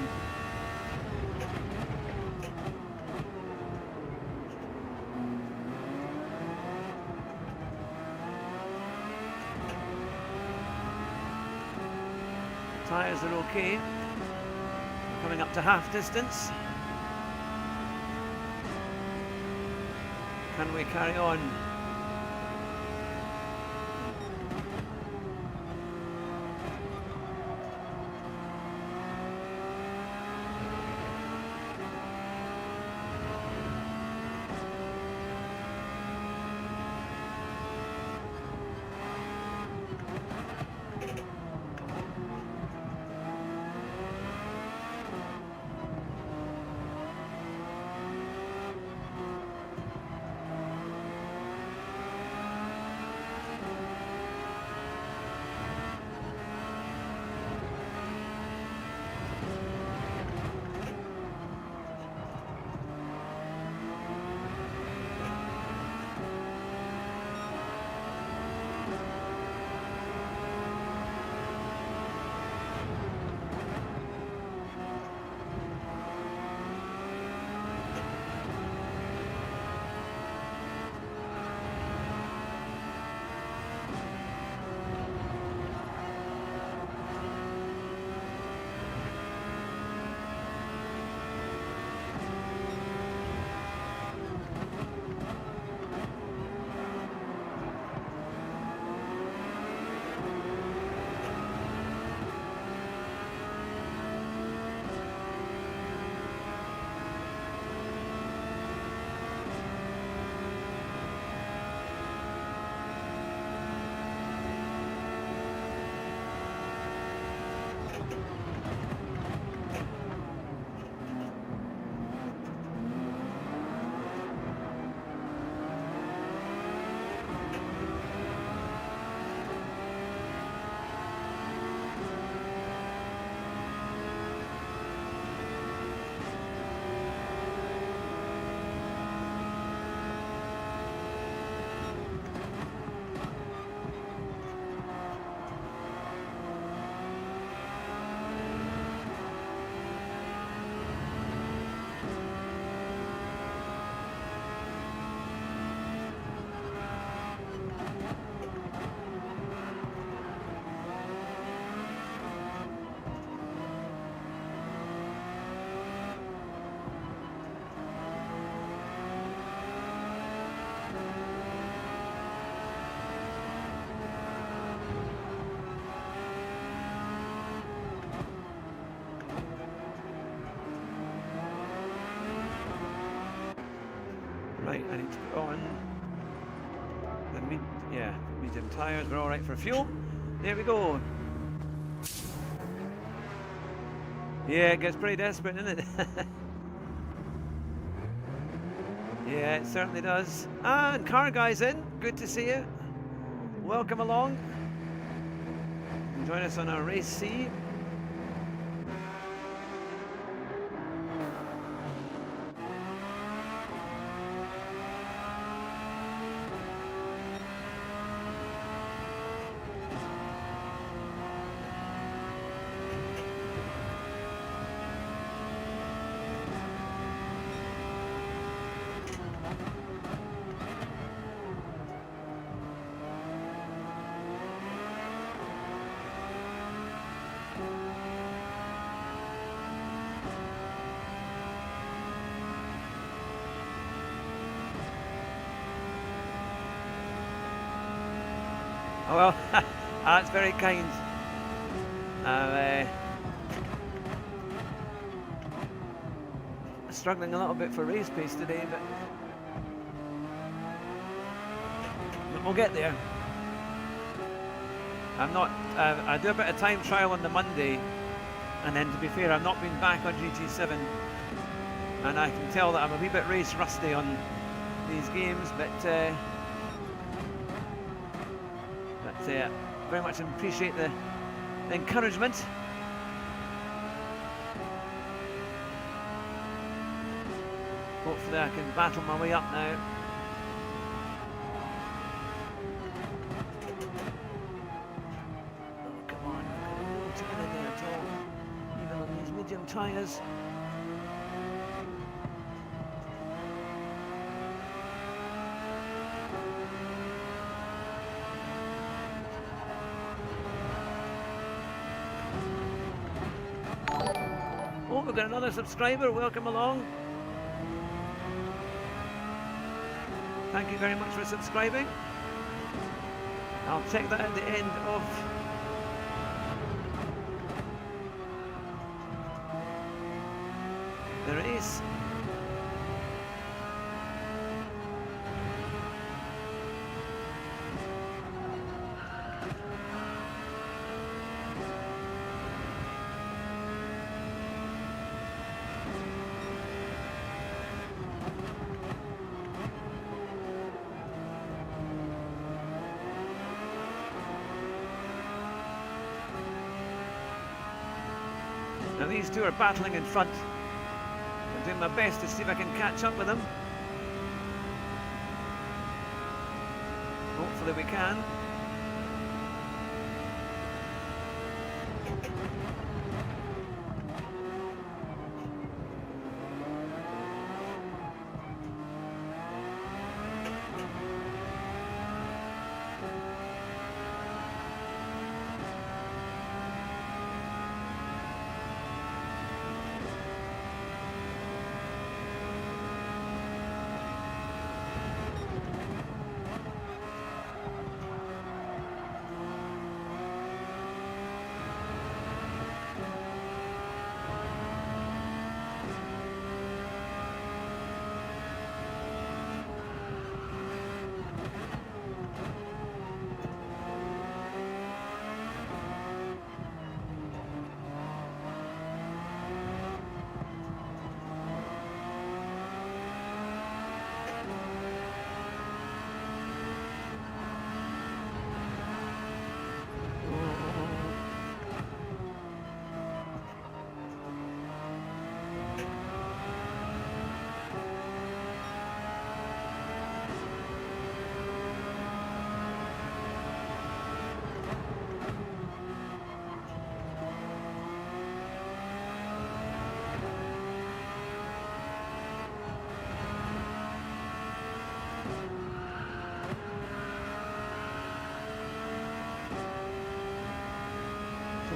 Tyres are okay. Coming up to half distance. Can we carry on? Right, I need to put on the medium tyres. We're all right for fuel. There we go. Yeah, it gets pretty desperate, doesn't it? Yeah, it certainly does. And car guy's in. Good to see you. Welcome along. Join us on our race C. Well, That's very kind. Struggling a little bit for race pace today, but we'll get there. I'm not. I do a bit of time trial on the Monday, and then to be fair, I've not been back on GT7, and I can tell that I'm a wee bit race rusty on these games, but very much appreciate the encouragement. Hopefully I can battle my way up now. Oh, come on, no turn in there at all, even on these medium tyres. Oh, we've got another subscriber, welcome along. Thank you very much for subscribing. I'll check that at the end of the race. Now these two are battling in front. I'm doing my best to see if I can catch up with them. Hopefully we can.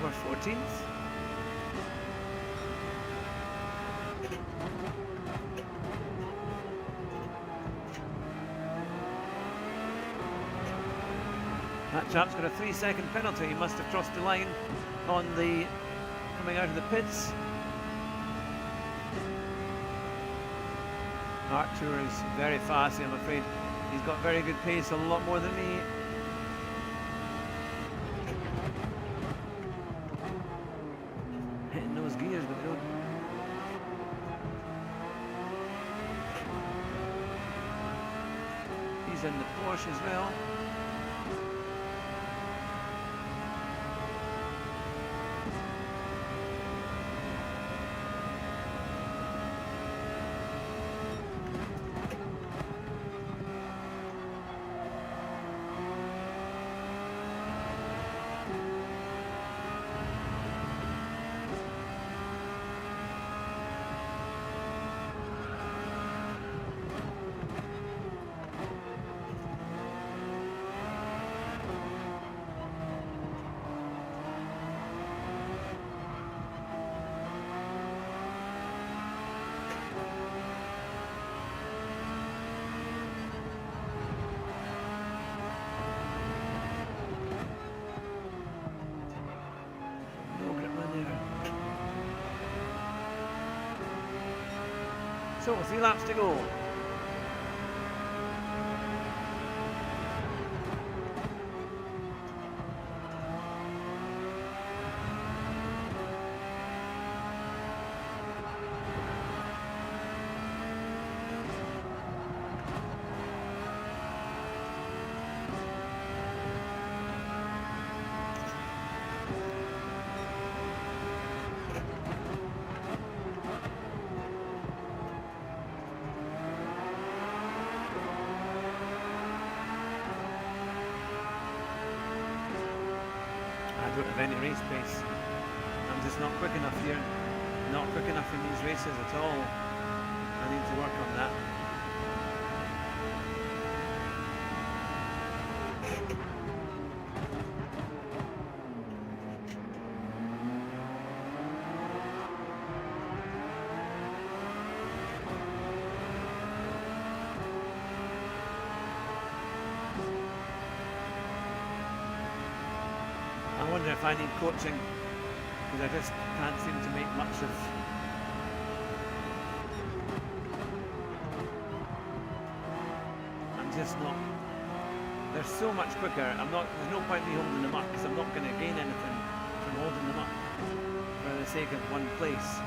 We're 14th. That chap's got a 3-second penalty. He must have crossed the line on the coming out of the pits. Archer is very fast, I'm afraid. He's got very good pace, a lot more than me. Hitting those gears, but they don't. He's in the Porsche as well. So 3 laps to go. I don't have any race pace. I'm just not quick enough here. Not quick enough in these races at all. I need to work on that. I wonder if I need coaching, because I just can't seem to make much of. I'm just not. They're so much quicker. There's no point me holding them up, because I'm not going to gain anything from holding them up for the sake of one place.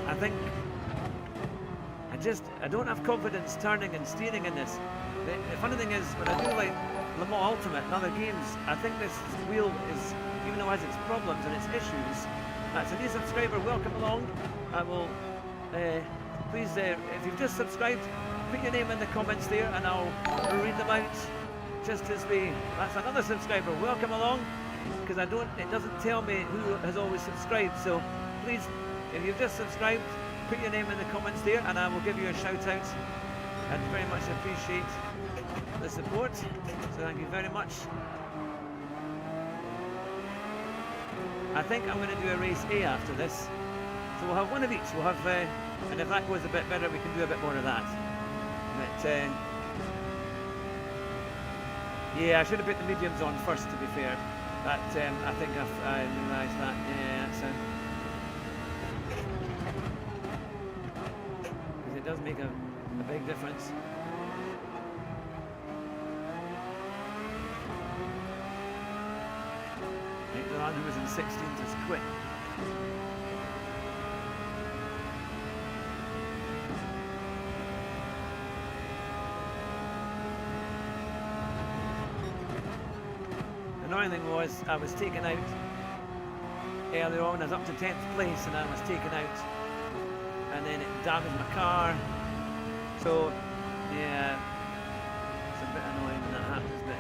I think I don't have confidence turning and steering in this. The funny thing is, when I do like Le Mans Ultimate and other games, I think this wheel is, even though it has its problems and its issues. That's a new subscriber, welcome along. I will, please, if you've just subscribed, put your name in the comments there and I'll read them out. Just as that's another subscriber, welcome along. Because it doesn't tell me who has always subscribed, so please, if you've just subscribed, put your name in the comments there and I will give you a shout out. I'd very much appreciate the support, so thank you very much. I think I'm going to do a race A after this, so we'll have one of each. We'll have, and if that goes a bit better, we can do a bit more of that. But yeah, I should have put the mediums on first, to be fair. But I think I realised that. Yeah, that's because it does make a big difference. The man who was in 16th has quit. The annoying thing was I was taken out earlier on. I was up to 10th place and I was taken out, and then it damaged my car. So yeah, it's a bit annoying when that happens, but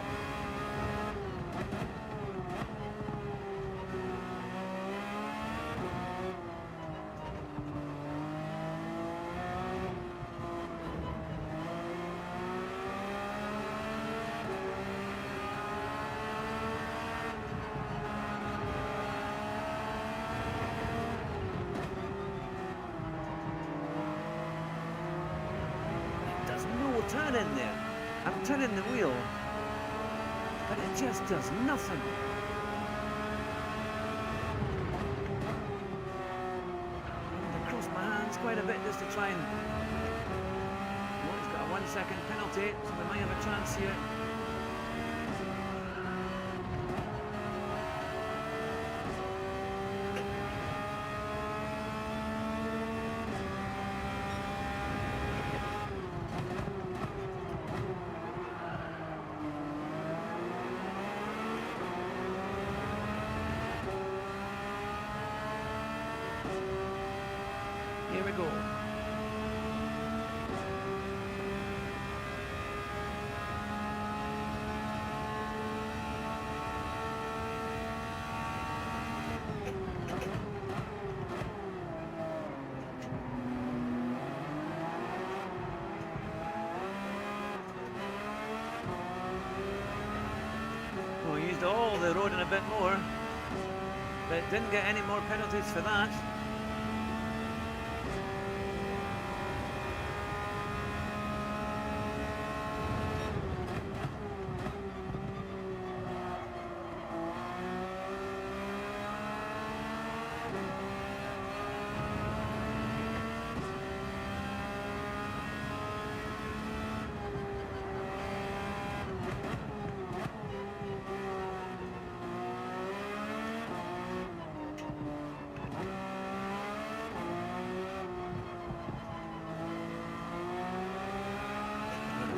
turn in there. I'm turning the wheel, but it just does nothing. I cross my hands quite a bit just to try and. Oh, he's got a 1 second penalty, so we might have a chance here. Here we go. all the road and a bit more, but didn't get any more penalties for that.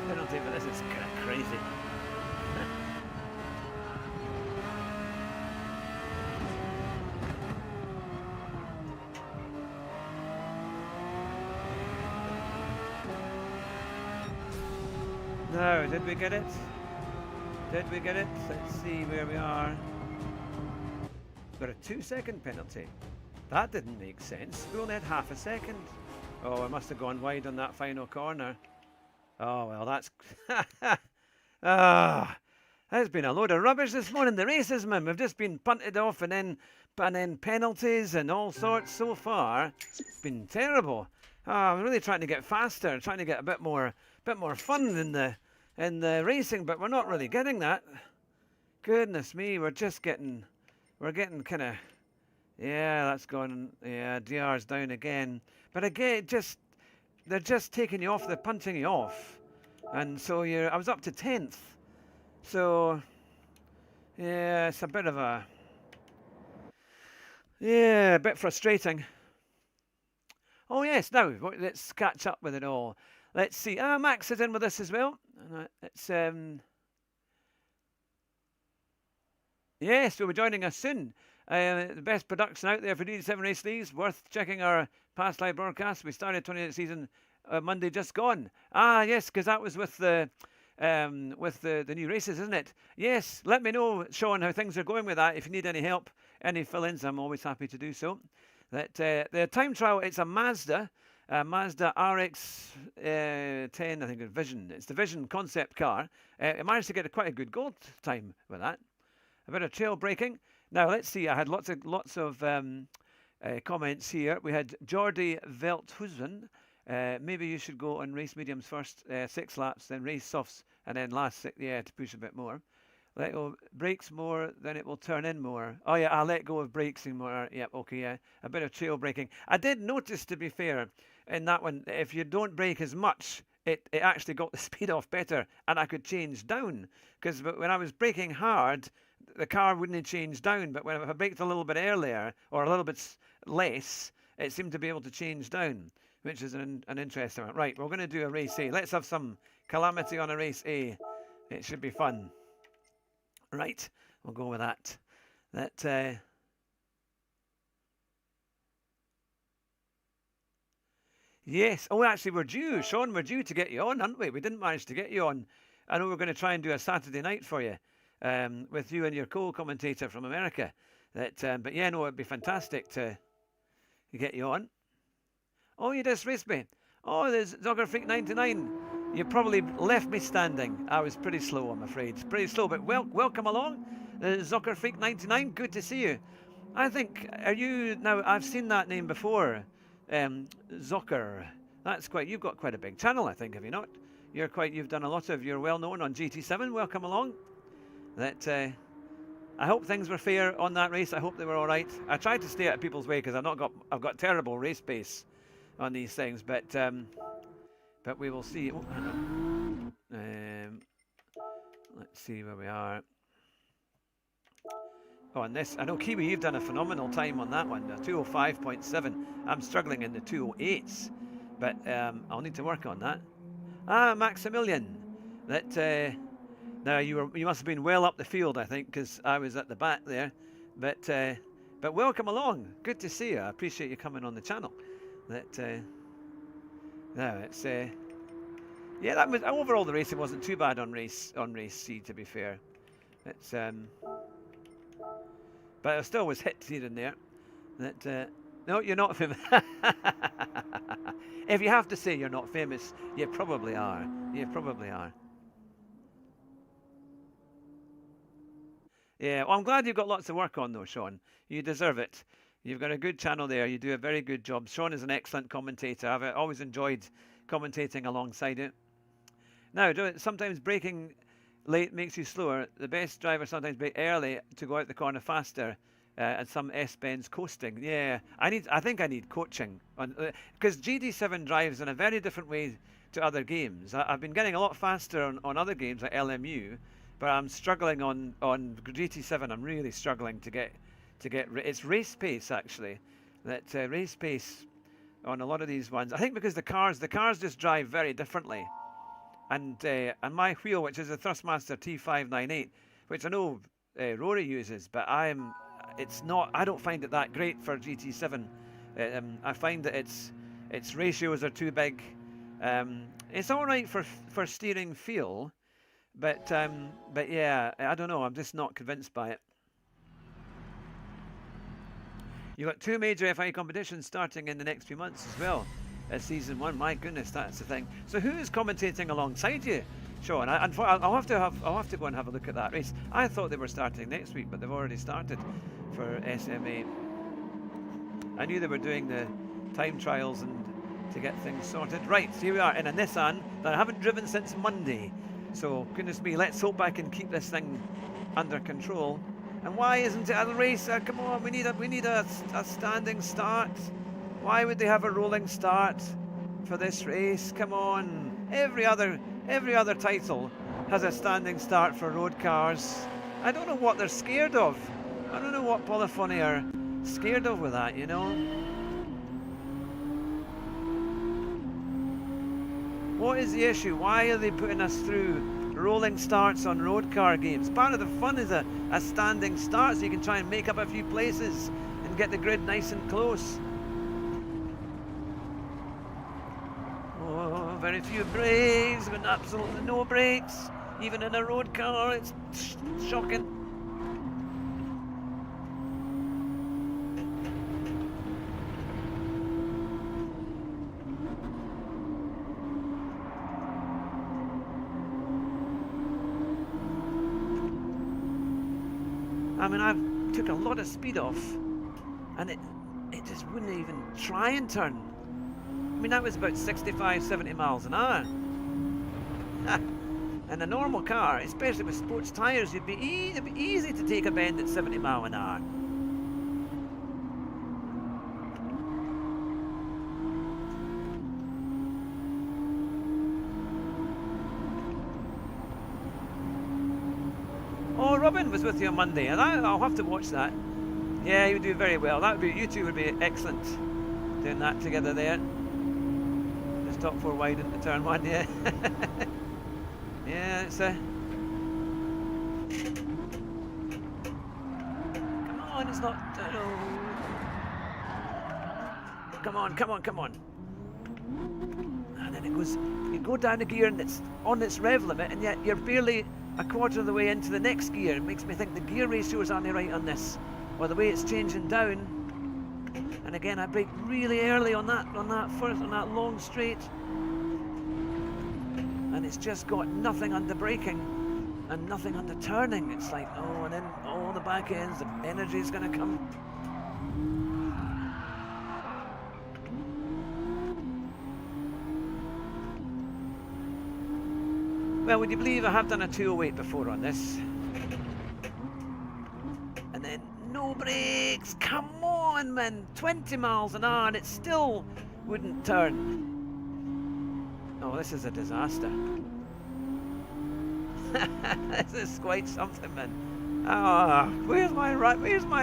Penalty, but this is kind of crazy. No, did we get it? Did we get it? Let's see where we are. Got a 2-second penalty. That didn't make sense. We only had half a second. Oh, I must have gone wide on that final corner. Oh, well, that's... There's been a load of rubbish this morning. The races, man. We've just been punted off and then penalties and all sorts so far. It's been terrible. I'm really trying to get faster, trying to get a bit more fun in the racing, but we're not really getting that. Goodness me, we're getting kind of... Yeah, that's gone. Yeah, DR's down again. But again, they're just taking you off, they're punting you off. And so I was up to 10th. So, yeah, it's a bit of a... Yeah, a bit frustrating. Oh yes, now, let's catch up with it all. Let's see. Max is in with us as well. It's, yes, we'll be joining us soon. The best production out there for GT7 Race Leagues. Worth checking our past live broadcasts. We started 28th season Monday just gone. Yes, because that was with the new races, isn't it? Yes, let me know, Sean, how things are going with that. If you need any help, any fill-ins, I'm always happy to do so. The time trial, it's a Mazda RX 10, I think, Vision. It's the Vision concept car. I managed to get quite a good gold time with that. A bit of trail braking. Now let's see. I had lots of comments here. We had Jordi Velthusen. Maybe you should go on race mediums first, 6 laps, then race softs, and then last 6, yeah, to push a bit more. Let go brakes more, then it will turn in more. Oh yeah, I'll let go of brakes more. Yep, okay, yeah. A bit of trail braking. I did notice, to be fair, in that one, if you don't brake as much, it actually got the speed off better, and I could change down. Because when I was braking hard, the car wouldn't change down, but if I braked a little bit earlier, or a little bit less, it seemed to be able to change down, which is an interesting one. Right, we're going to do a race A. Let's have some calamity on a race A. It should be fun. Right, we'll go with that. Yes. Oh, actually, we're due. Sean, we're due to get you on, aren't we? We didn't manage to get you on. I know we're going to try and do a Saturday night for you, with you and your co-commentator from America. But yeah, no, it'd be fantastic to get you on. Oh, you just raced me. Oh, there's Zogger Freak 99. You probably left me standing. I was pretty slow, I'm afraid. Pretty slow, but welcome along. Zogger Freak 99, good to see you. I think, are you, now I've seen that name before. Zocker. That's you've got quite a big channel, I think, have you not? You've done a lot of, you're well known on GT7. Welcome along. I hope things were fair on that race. I hope they were all right. I tried to stay out of people's way because I've got terrible race pace on these things, but we will see. Oh, hang on. Let's see where we are. Oh, on this, I know Kiwi, you've done a phenomenal time on that one. 205.7. I'm struggling in the 208s, but I'll need to work on that. Maximilian, now you must have been well up the field, I think, because I was at the back there. But welcome along. Good to see you. I appreciate you coming on the channel. No, it's yeah. That was overall, the racing wasn't too bad on race C, to be fair. It's but I still was hit here and there. No, you're not famous. If you have to say you're not famous, you probably are. You probably are. Yeah, well, I'm glad you've got lots of work on though, Sean. You deserve it. You've got a good channel there. You do a very good job. Sean is an excellent commentator. I've always enjoyed commentating alongside it. Now, sometimes braking late makes you slower. The best drivers sometimes brake early to go out the corner faster. And some S-bends coasting. Yeah, I think I need coaching on because GT7 drives in a very different way to other games. I've been getting a lot faster on other games like LMU, but I'm struggling on GT7. I'm really struggling to get it's race pace actually. That race pace on a lot of these ones. I think because the cars just drive very differently. And my wheel, which is a Thrustmaster T598, which I know Rory uses, but it's not. I don't find it that great for GT7. I find that its ratios are too big. It's all right for steering feel, but yeah, I don't know. I'm just not convinced by it. You've got 2 major FIA competitions starting in the next few months as well. Season 1, my goodness, that's the thing. So who's commentating alongside you, Sean? I'll have to go and have a look at that race. I thought they were starting next week, but they've already started for SMA. I knew they were doing the time trials and to get things sorted. Right, so here we are in a Nissan that I haven't driven since Monday. So goodness me, let's hope I can keep this thing under control. And why isn't it a race? Come on, we need a standing start. Why would they have a rolling start for this race? Come on. Every other title has a standing start for road cars. I don't know what they're scared of. I don't know what Polyphony are scared of with that, you know. What is the issue? Why are they putting us through rolling starts on road car games? Part of the fun is a standing start so you can try and make up a few places and get the grid nice and close. Very few brakes, but absolutely no brakes, even in a road car. It's shocking. I mean, I took a lot of speed off, and it just wouldn't even try and turn. I mean, that was about 65, 70 miles an hour. In a normal car, especially with sports tyres, it'd be easy to take a bend at 70 miles an hour. Oh, Robin was with you on Monday, and I'll have to watch that. Yeah, he would do very well. You two would be excellent doing that together there. Top 4 wide into turn 1, yeah. Yeah, it's a... Come on, it's not... Come on. And then it goes... You go down a gear and it's on its rev limit, and yet you're barely a quarter of the way into the next gear. It makes me think the gear ratios aren't right on this, or the way it's changing down. And again, I brake really early on that long straight, and it's just got nothing under braking and nothing under turning. It's like, oh, and then all the back ends, the energy is going to come. Well, would you believe I have done a 208 before on this? And then no brakes. Come on, man. 20 miles an hour and it still wouldn't turn. Oh, this is a disaster. This is quite something, man. Ah, where's my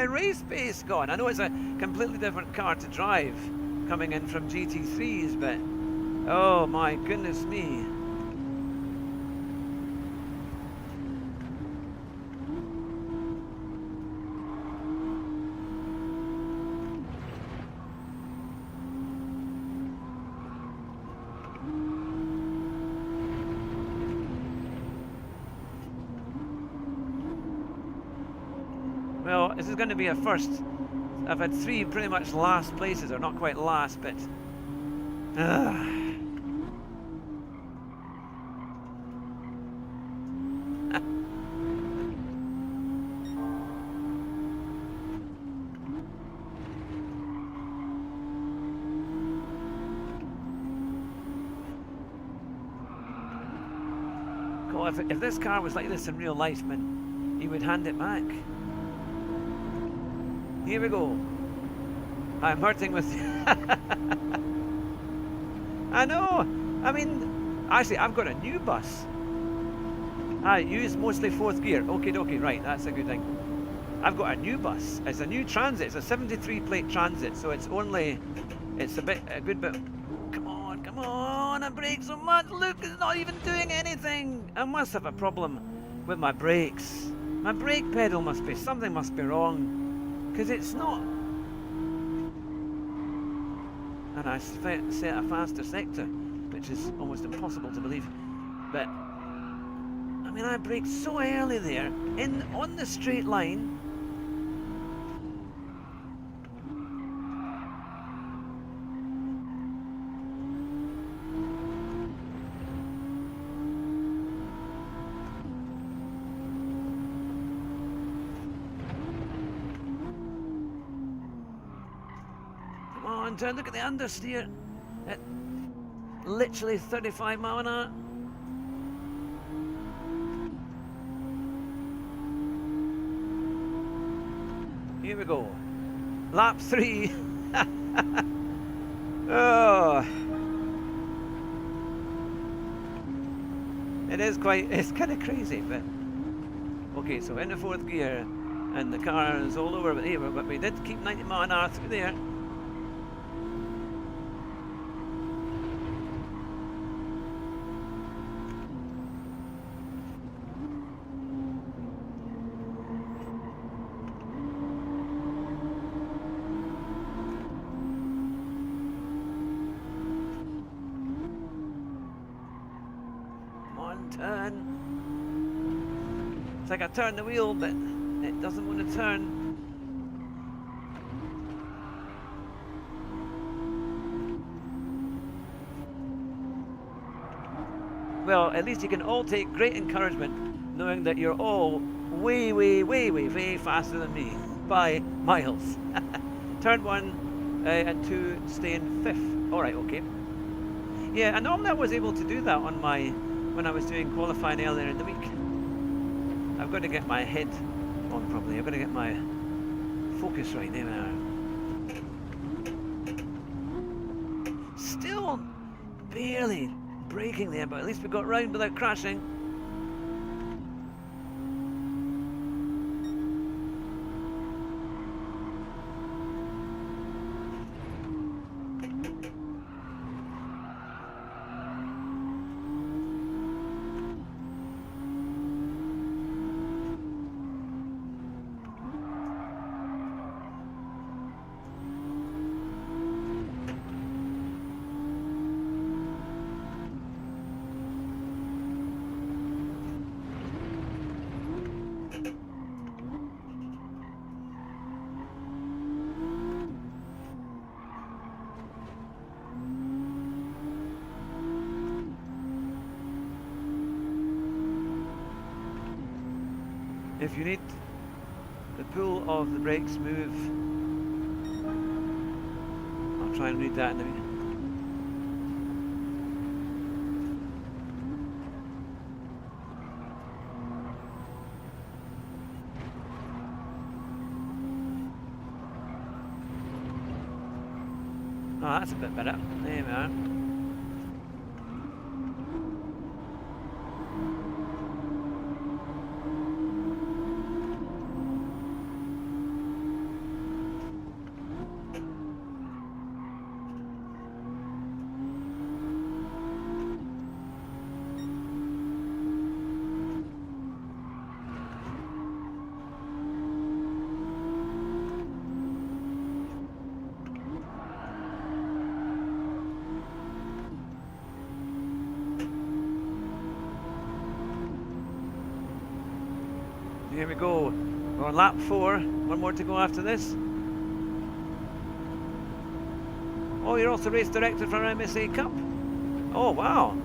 race pace gone? I know it's a completely different car to drive coming in from GT3s, but oh my goodness me. Well, this is going to be a first. I've had 3 pretty much last places, or not quite last, but... Oh, if this car was like this in real life, man, he would hand it back. Here we go. I'm hurting with... I know. I mean, actually, I've got a new bus. I use mostly 4th gear. Okie dokie, right, that's a good thing. I've got a new bus. It's a new Transit. It's a 73 plate Transit, so it's only... It's a good bit... Come on, I brake so much. Look, it's not even doing anything. I must have a problem with my brakes. My brake pedal must be... Something must be wrong. Because it's not... And I set a faster sector, which is almost impossible to believe. But... I mean, I braked so early there, on the straight line. Come on, turn, look at the understeer. At literally 35 mile an hour. Here we go. Lap 3. Oh. It's kind of crazy, but... Okay, so in the 4th gear, and the car is all over here, but we did keep 90 mile an hour through there. Turn. It's like I turn the wheel, but it doesn't want to turn. Well, at least you can all take great encouragement knowing that you're all way faster than me by miles. Turn 1 and 2 stay in 5th. Alright, okay. Yeah, and normally I was able to do that on my... when I was doing qualifying earlier in the week. I've got to get my head on properly. I've got to get my focus right. There we are. Still barely braking there, but at least we got round without crashing. If you need the pull of the brakes move, I'll try and read that in a minute. Oh, that's a bit better. There we are. Here we go. We're on lap 4. One more to go after this. Oh, you're also race director for MSA Cup. Oh, wow.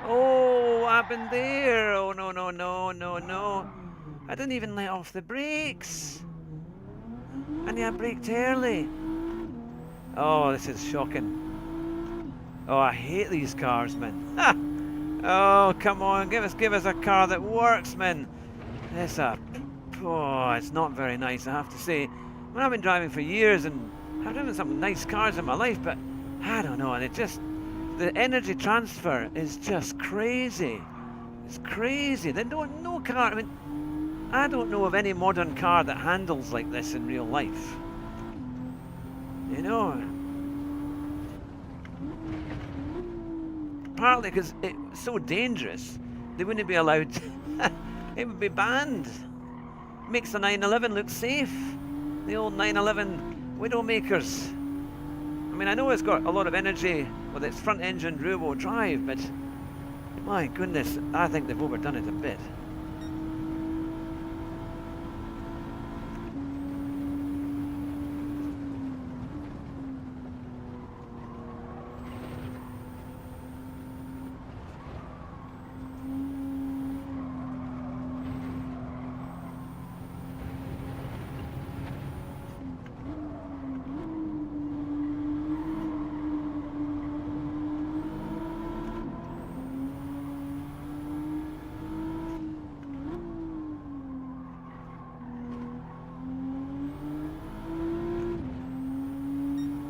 Oh, what happened there? Oh, no. I didn't even let off the brakes. And you braked early. Oh, this is shocking. Oh, I hate these cars, man. Ha! Oh, come on, give us a car that works, man. Oh, it's not very nice, I have to say. I mean, I've been driving for years and I've driven some nice cars in my life, but I don't know, and the energy transfer is just crazy. It's crazy. No car, I mean, I don't know of any modern car that handles like this in real life. You know? Partly because it's so dangerous, they wouldn't be allowed, it would be banned. Makes the 911 look safe. The old 911 Widowmakers. I mean, I know it's got a lot of energy with its front engine rear-wheel drive, but my goodness, I think they've overdone it a bit.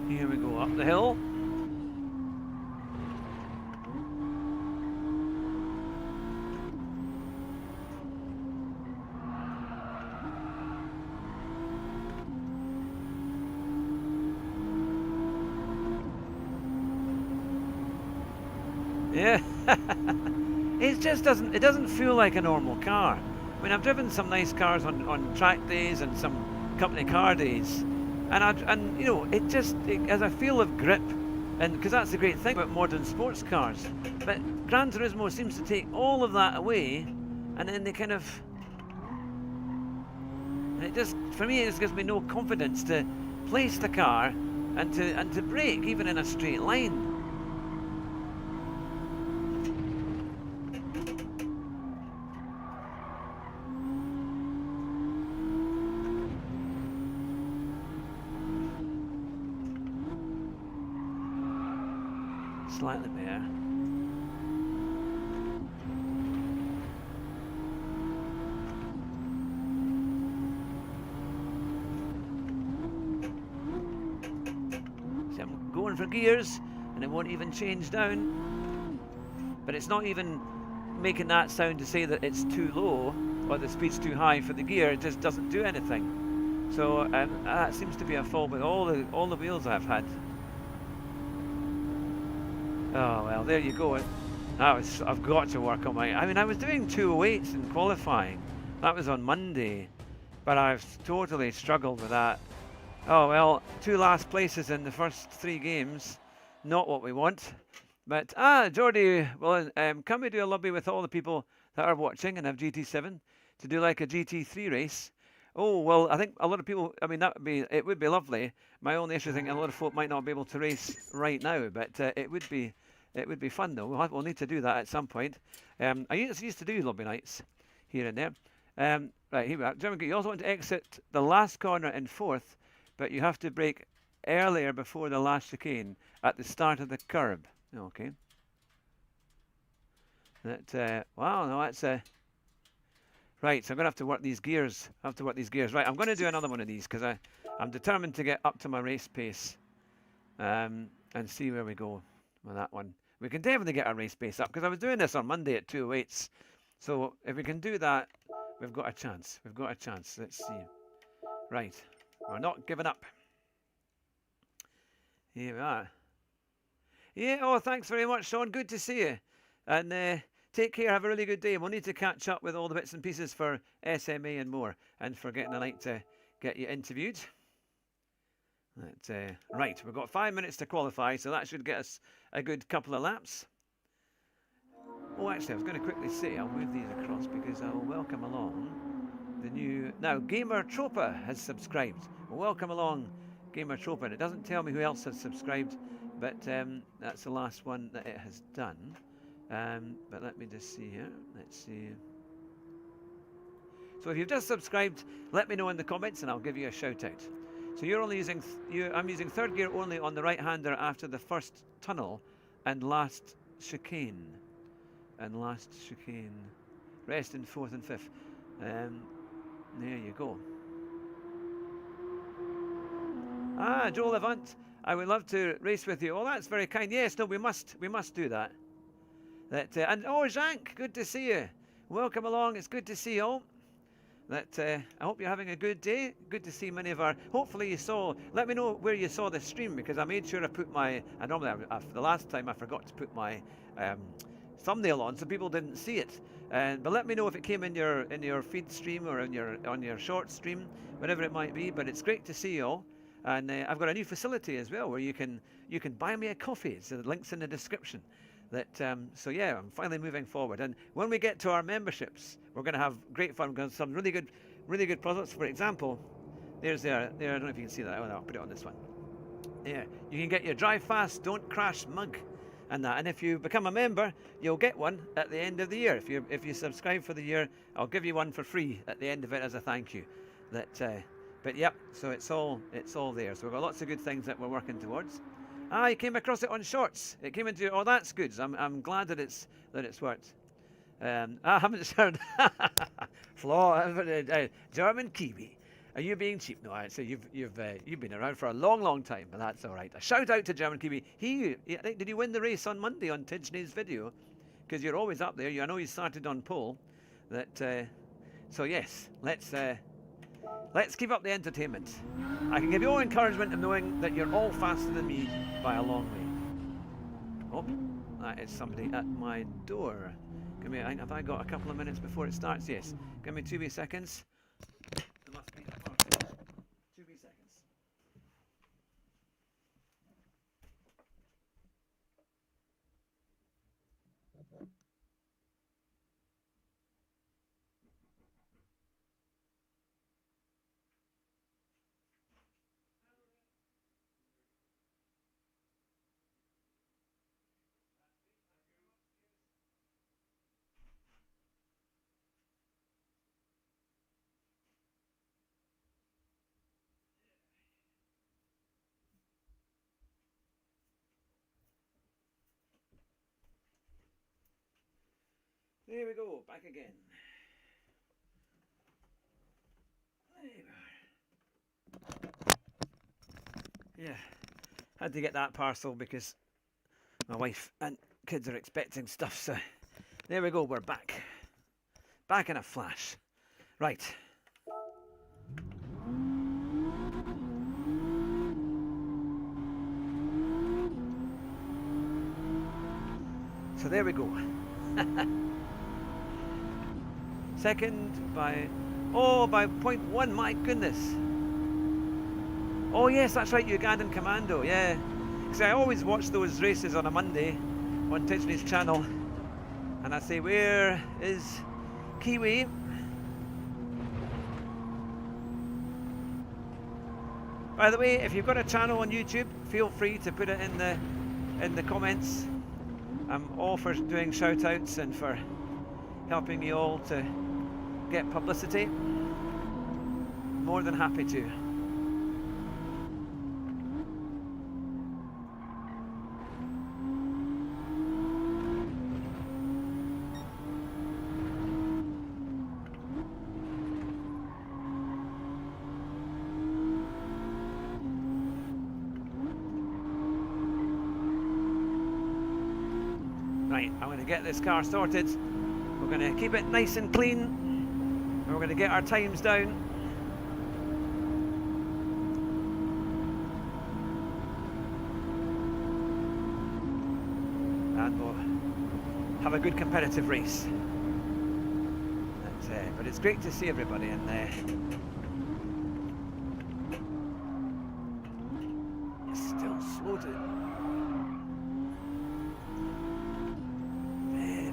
Here we go, up the hill. Yeah. It doesn't feel like a normal car. I mean, I've driven some nice cars on track days and some company car days, and you know, it has a feel of grip, and because that's the great thing about modern sports cars. But Gran Turismo seems to take all of that away, and then they kind of, and it just, for me, it just gives me no confidence to place the car and to brake even in a straight line. Slightly better. See, I'm going for gears and it won't even change down. But it's not even making that sound to say that it's too low or the speed's too high for the gear. It just doesn't do anything. So that seems to be a fault with all the wheels I've had. Oh well, there you go. I've got to work on I mean, I was doing 208s in qualifying. That was on Monday, but I've totally struggled with that. Oh well, 2 last places in the first 3 games, not what we want. But Jordy, well, can we do a lobby with all the people that are watching and have GT7 to do like a GT3 race? Oh well, I think a lot of people. I mean, it would be lovely. My only issue, I think, a lot of folk might not be able to race right now, but it would be fun though. We'll need to do that at some point. I used to do lobby nights here and there. Right, here we are. You also want to exit the last corner in 4th, but you have to brake earlier before the last chicane at the start of the curb. Okay. Wow, no, that's right, so I'm going to have to work these gears. Right, I'm going to do another one of these because I'm determined to get up to my race pace and see where we go with that one. We can definitely get our race pace up because I was doing this on Monday at 208s. So if we can do that, we've got a chance. Let's see. Right, we're not giving up. Here we are. Yeah, oh, thanks very much, Sean. Good to see you. And take care. Have a really good day. We'll need to catch up with all the bits and pieces for SMA and more, and for getting a night to get you interviewed. Right, we've got 5 minutes to qualify, so that should get us a good couple of laps. Oh, actually, I was going to quickly say I'll move these across because I'll welcome along the new. Now, Gamer Tropa has subscribed. Well, welcome along, Gamer Tropa. And it doesn't tell me who else has subscribed, but that's the last one that it has done. But let me just see here. Let's see. So if you've just subscribed, let me know in the comments and I'll give you a shout out. So you're only using, I'm using third gear only on the right-hander after the first tunnel and last chicane. And last chicane. Rest in fourth and fifth. There you go. Ah, Joel Levant, I would love to race with you. Oh, that's very kind. Yes, no, we must do that. And oh, Jacques, good to see you. Welcome along. It's good to see you all. I hope you're having a good day. Good to see many of our. Hopefully you saw. Let me know where you saw the stream, because I made sure I put my. I normally the last time I forgot to put my thumbnail on, so people didn't see it. But let me know if it came in your feed stream or on your short stream, whatever it might be. But it's great to see you all. And I've got a new facility as well where you can buy me a coffee. So the link's in the description. So yeah, I'm finally moving forward. And when we get to our memberships, we're going to have great fun. We're going to have some really good products. For example, there's there. I don't know if you can see that. Oh, no, I'll put it on this one. Yeah, you can get your Drive Fast, Don't Crash mug, and that. And if you become a member, you'll get one at the end of the year. If you subscribe for the year, I'll give you one for free at the end of it as a thank you. But yep, so it's all there. So we've got lots of good things that we're working towards. Ah, you came across it on Shorts. It came into. Oh, that's good. I'm glad that it's worked. I haven't heard. Flaw. German Kiwi. Are you being cheap? No, I'd say you've been around for a long time, but that's all right. A shout out to German Kiwi. Did you win the race on Monday on Tidgeney's video? Because you're always up there. I know you started on pole. So yes, let's keep up the entertainment. I can give you all encouragement of knowing that you're all faster than me by a long way. Oh, that is somebody at my door. Have I got a couple of minutes before it starts? Yes. Give me 2 wee seconds. There must be a parcel. 2 wee seconds. There we go, back again. Yeah, had to get that parcel because my wife and kids are expecting stuff, so there we go, we're back. Back in a flash. Right. So there we go. Second by 0.1, my goodness. Oh yes, that's right, Ugandan Commando, yeah. Because I always watch those races on a Monday on Tidgeney's channel. And I say, where is Kiwi? By the way, if you've got a channel on YouTube, feel free to put it in the comments. I'm all for doing shout outs and for helping you all to get publicity. More than happy to. Right, I'm going to get this car sorted. We're going to keep it nice and clean, and we're going to get our times down. And we'll have a good competitive race. But it's great to see everybody in there. It's still slow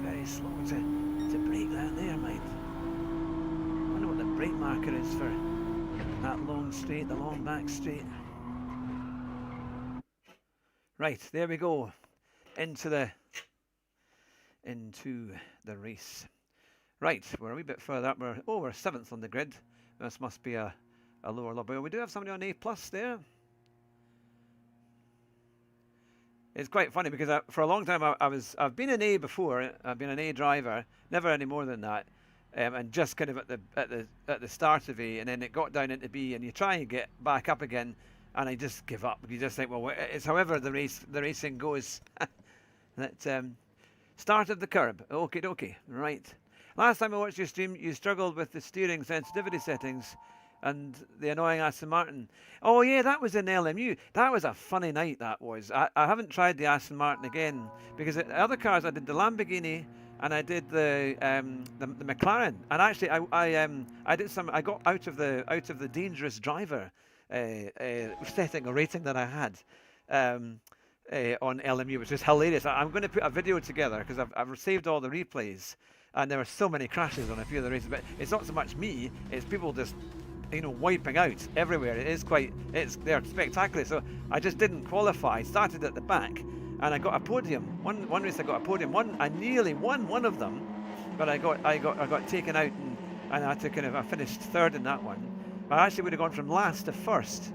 very slow to brake down there, mate. I wonder what the brake marker is for that long straight, the long back straight. Right, there we go. Into the race. Right, we're a wee bit further up. We're 7th on the grid. This must be a a lower lobby. We do have somebody on A+ there. It's quite funny because for a long time I've been an A before. I've been an A driver, never any more than that, and just kind of at the start of A, and then it got down into B, and you try and get back up again, and I just give up. You just think, well, it's however the racing goes. That start of the curb. Okie dokie. Right. Last time I watched your stream, you struggled with the steering sensitivity settings and the annoying Aston Martin. Oh yeah, that was in LMU. That was a funny night, that was. I haven't tried the Aston Martin again, because the other cars, I did the Lamborghini and I did the McLaren. And actually I did some, I got out of the dangerous driver setting or rating that I had on LMU, which is hilarious. I'm going to put a video together because I've saved all the replays, and there were so many crashes on a few of the races, but it's not so much me, it's people just wiping out everywhere. They're spectacular. So I just didn't qualify. I started at the back and I got a podium. One race I got a podium. I nearly won one of them, but I got taken out, and I had to I finished third in that one. But I actually would have gone from last to first,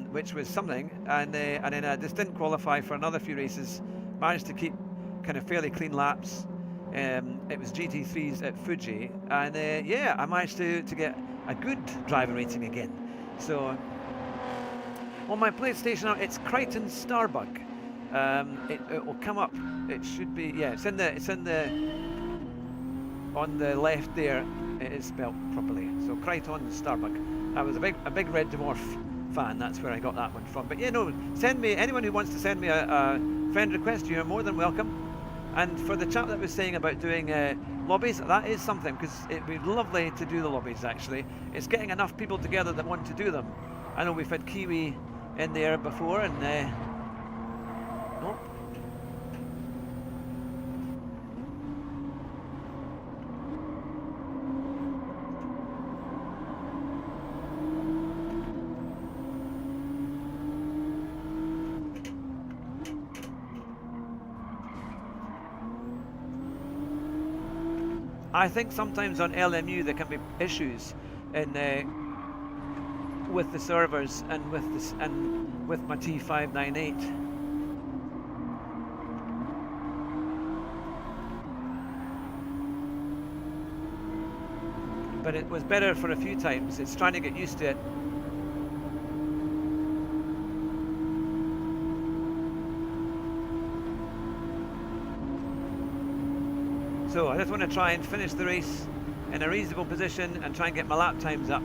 which was something, and then I just didn't qualify for another few races. Managed to keep kind of fairly clean laps. It was GT3s at Fuji, and yeah, I managed to get a good driver rating again. So on my PlayStation, it's Crichton Starbug. It will come up. It should be, yeah. It's in the on the left there. It is spelled properly. So Crichton Starbug. I was a big Red Dwarf fan. That's where I got that one from. But yeah, no. Send me, anyone who wants to send me a friend request. You're more than welcome. And for the chap that was saying about doing lobbies, that is something, because it'd be lovely to do the lobbies, actually. It's getting enough people together that want to do them. I know we've had Kiwi in there before, and oh. I think sometimes on LMU there can be issues in with the servers and with my T598. But it was better for a few times. It's trying to get used to it. So I just want to try and finish the race in a reasonable position and try and get my lap times up.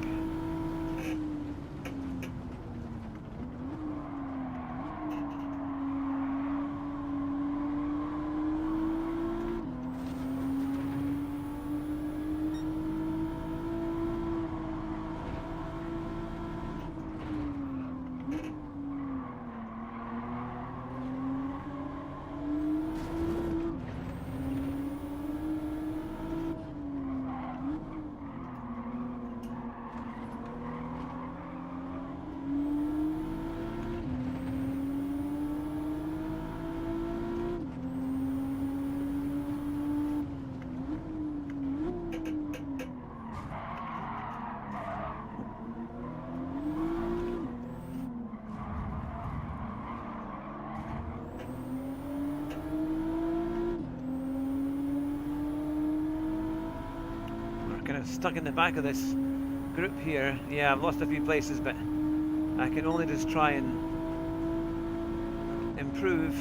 Stuck in the back of this group here. Yeah, I've lost a few places, but I can only just try and improve.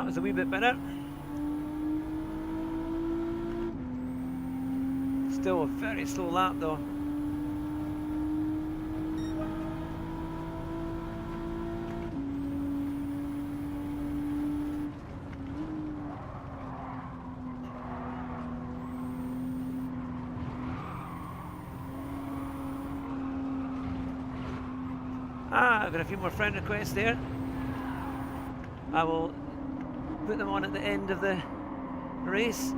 was a wee bit better. Still a very slow lap though. I've got a few more friend requests there. I will put them on at the end of the race.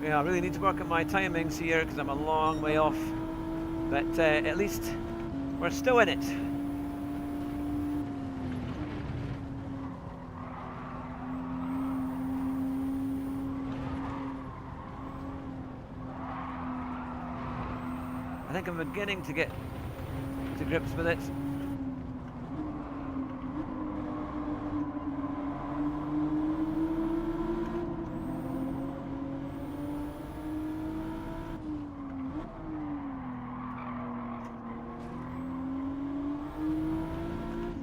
Yeah, I really need to work on my timings here because I'm a long way off. But at least we're still in it. I think I'm beginning to get to grips with it.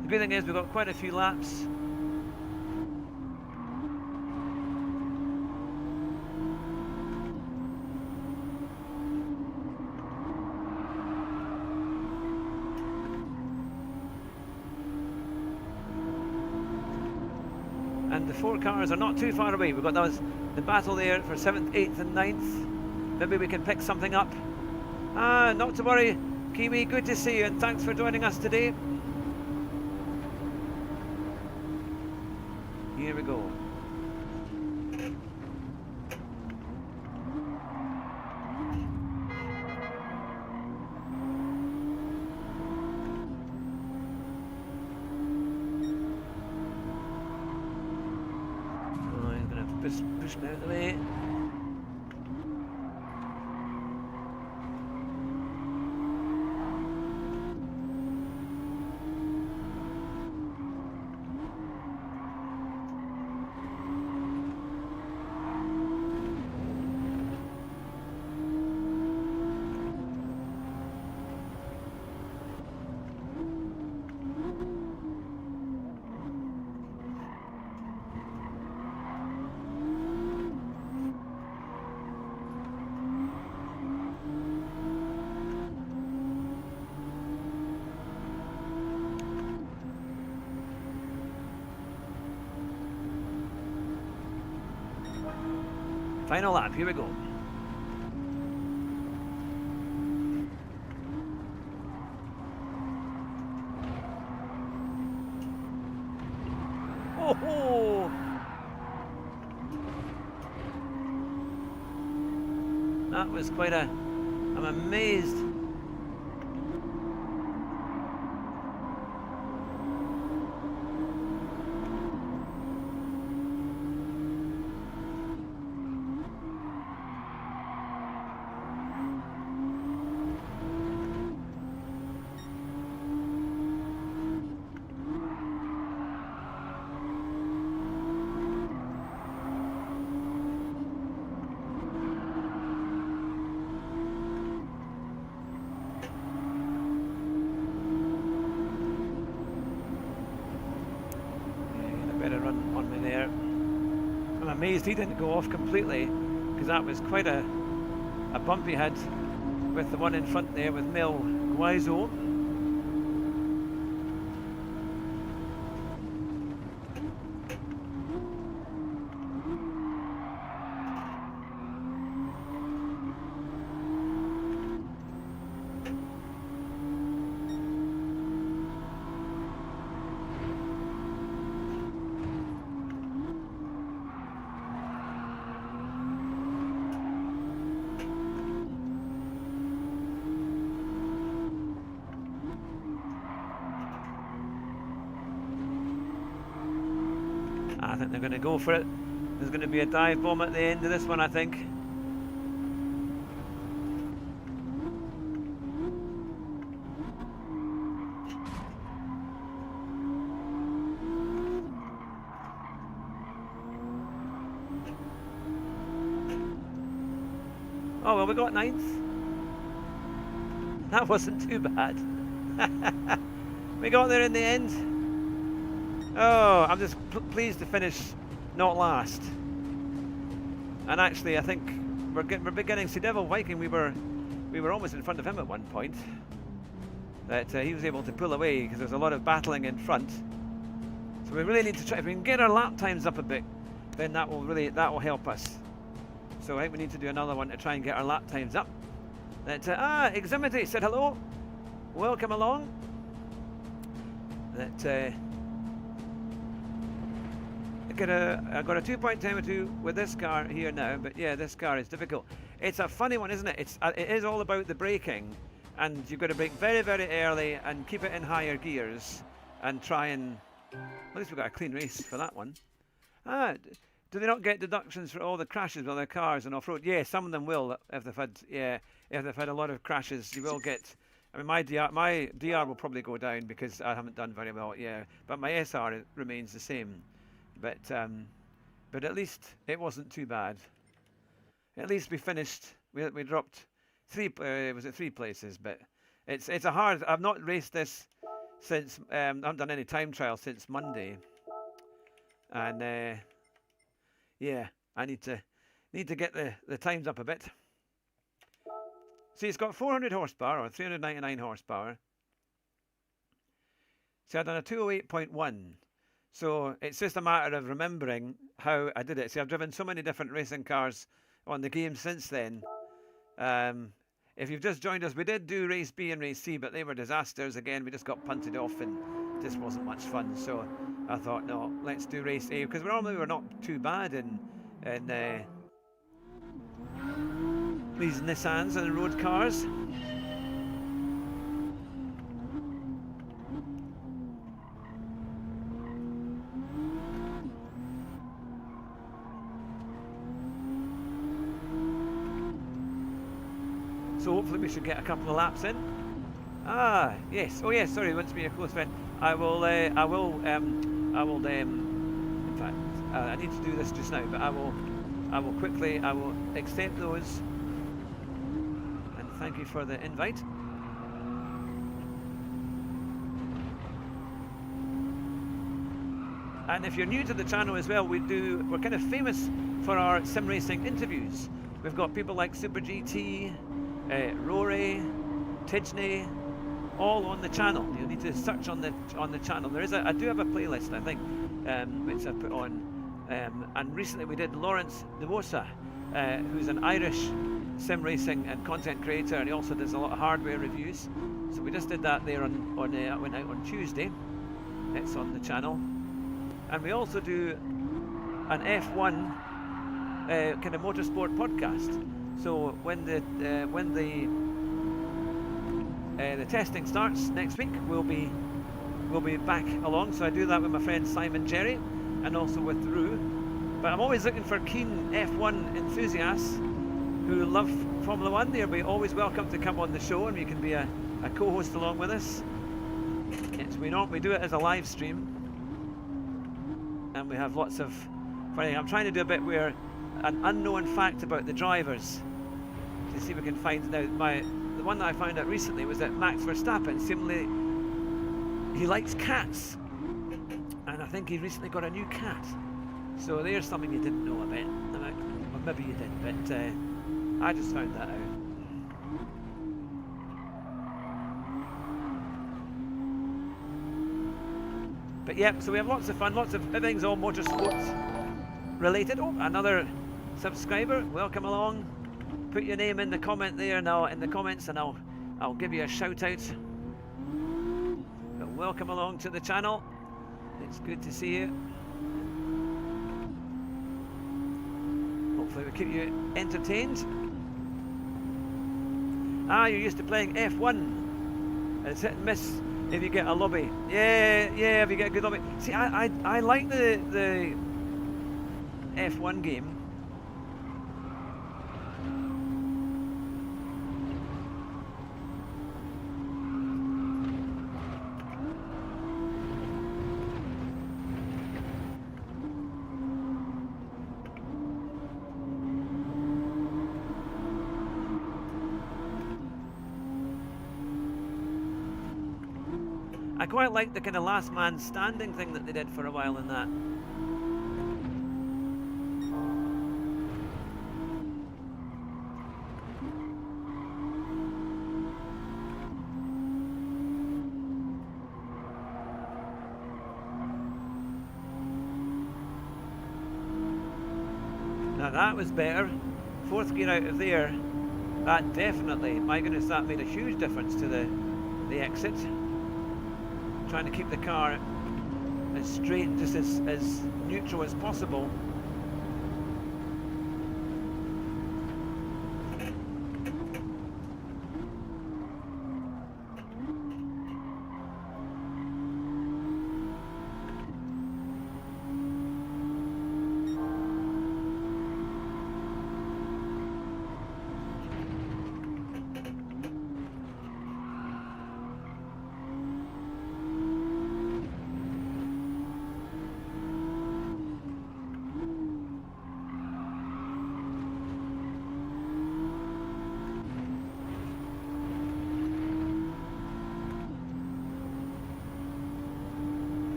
The good thing is we've got quite a few laps. And the 4 cars are not too far away. We've got the battle there for 7th, 8th and 9th. Maybe we can pick something up. Not to worry, Kiwi, good to see you and thanks for joining us today. Here we go. Oh, he's going to push me out of the way. Final lap, here we go. Oh! That was quite a... I'm amazed. amazed he didn't go off completely, because that was quite a bump he had with the one in front there with Mel Guizo. I think they're going to go for it. There's going to be a dive bomb at the end of this one, I think. Oh, well, we got 9th. That wasn't too bad. We got there in the end. Oh, I'm just pleased to finish not last. And actually, I think we're beginning. See, Devil Viking, we were almost in front of him at one point. That he was able to pull away because there's a lot of battling in front. So we really need to try. If we can get our lap times up a bit, then that will help us. So I think we need to do another one to try and get our lap times up. That Eximity said hello, welcome along. That I got a 2.10 with this car here now, but yeah, this car is difficult. It's a funny one, isn't it? It is all about the braking, and you've got to brake very, very early and keep it in higher gears and try and. Well, at least we've got a clean race for that one. Do they not get deductions for all the crashes with their cars and off-road? Yeah, some of them will if they've had a lot of crashes. You will get. I mean, my DR will probably go down because I haven't done very well. Yeah, but my SR remains the same. But at least it wasn't too bad. At least we finished. We dropped 3 places? But it's a hard. I've not raced this since I haven't done any time trial since Monday, and yeah, I need to get the times up a bit. See, it's got 400 horsepower or 399 horsepower. See, I've done a 208.1. So it's just a matter of remembering how I did it. See, I've driven so many different racing cars on the game since then. If you've just joined us, we did do race B and race C, but they were disasters. Again, we just got punted off and just wasn't much fun. So I thought, no, let's do race A, because normally we're not too bad in these Nissans and road cars. So hopefully we should get a couple of laps in. Ah, yes. Oh, yes. Sorry, wants to be a close friend. I will. In fact, I need to do this just now, but I will quickly. I will accept those. And thank you for the invite. And if you're new to the channel as well, we're kind of famous for our sim racing interviews. We've got people like Super GT. Rory, Tidney, all on the channel. You need to search on the channel. I do have a playlist, I think, which I put on. And recently we did Lawrence Devosa, who's an Irish sim racing and content creator, and he also does a lot of hardware reviews. So we just did that there went out on Tuesday. It's on the channel, and we also do an F1 kind of motorsport podcast. So when the testing starts next week, we'll be back along. So I do that with my friend Simon Jerry, and also with Rue. But I'm always looking for keen F1 enthusiasts who love Formula One. They'll be always welcome to come on the show, and you can be a co-host along with us. We do it as a live stream, and we have lots of funny. I'm trying to do a bit where an unknown fact about the drivers. To see if we can find now. The one that I found out recently was that Max Verstappen seemingly he likes cats, and I think he recently got a new cat. So there's something you didn't know about, or maybe you did, but I just found that out. But yeah, so we have lots of fun, lots of everything's all motorsports related. Oh, another subscriber, welcome along. Put your name in the comment there now in the comments, and I'll give you a shout out. But welcome along to the channel. It's good to see you. Hopefully we keep you entertained. Ah, you're used to playing F1. It's hit and miss if you get a lobby. Yeah, if you get a good lobby. See, I like the F1 game. I quite like the kind of last man standing thing that they did for a while in that. Now that was better. Fourth gear out of there. That definitely, my goodness, that made a huge difference to the exit. Trying to keep the car as straight, just as neutral as possible.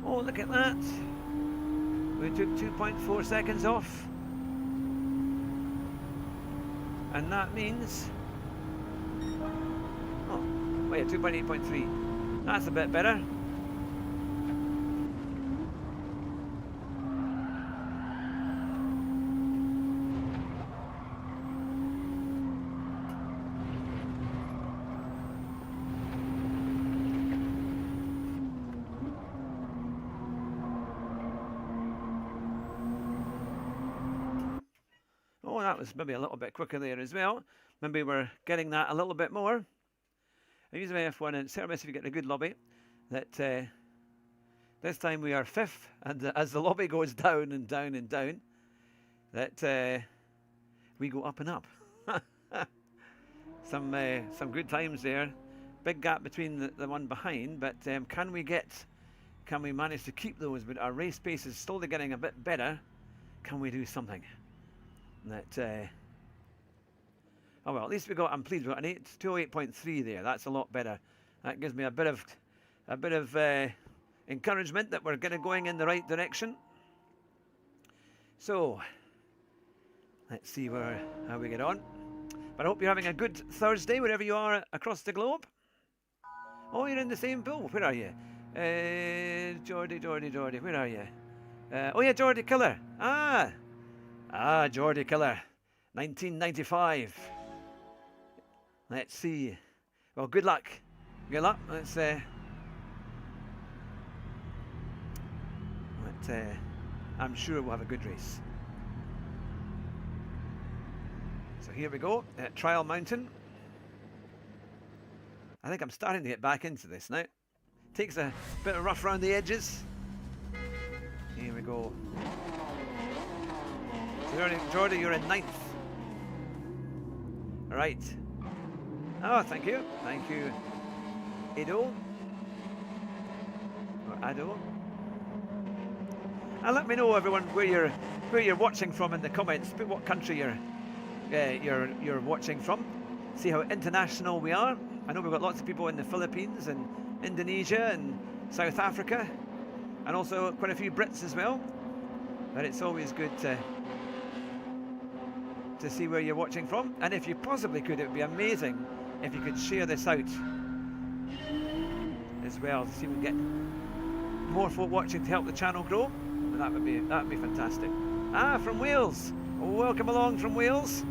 Oh, look at that. We took 2.4 seconds off. And that means... Oh, wait, 2.8.3. That's a bit better. Oh, that was maybe a little bit quicker there as well. Maybe we're getting that a little bit more. I use my F1 and service if you get a good lobby. That this time we are fifth, and as the lobby goes down and down and down, that we go up and up. Some good times there. Big gap between the one behind, but can we manage to keep those? But our race pace is slowly getting a bit better. Can we do something? That oh well, at least we got. I'm pleased with an 208.3 there. That's a lot better. That gives me a bit of encouragement that we're going in the right direction. So let's see how we get on. But I hope you're having a good Thursday wherever you are across the globe. Oh, you're in the same pool. Where are you? Geordie, where are you? Oh yeah, Geordie Killer. Geordie Killer, 1995. Let's see. Well, good luck. Good luck. Let's I'm sure we'll have a good race. So here we go at Trial Mountain. I think I'm starting to get back into this now. Takes a bit of rough around the edges. Here we go. Geordie, you're in ninth. All right. Oh, thank you. Thank you, Ido. Or Ado. And let me know, everyone, where you're watching from in the comments. Put what country you're watching from. See how international we are. I know we've got lots of people in the Philippines and Indonesia and South Africa, and also quite a few Brits as well. But it's always good to see where you're watching from. And if you possibly could, it would be amazing if you could share this out as well, to see if we can get more folk watching to help the channel grow. And that would be fantastic. Ah, from Wales. Welcome along from Wales.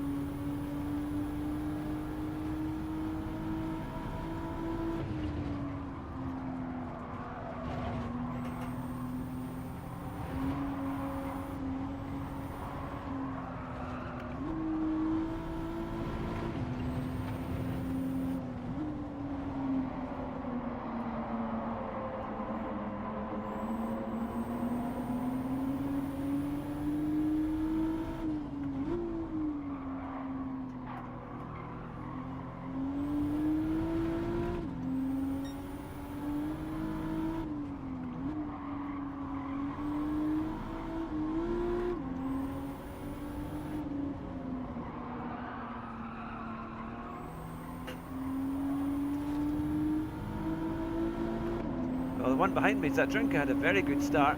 Well, the one behind me, Zadrinka, had a very good start.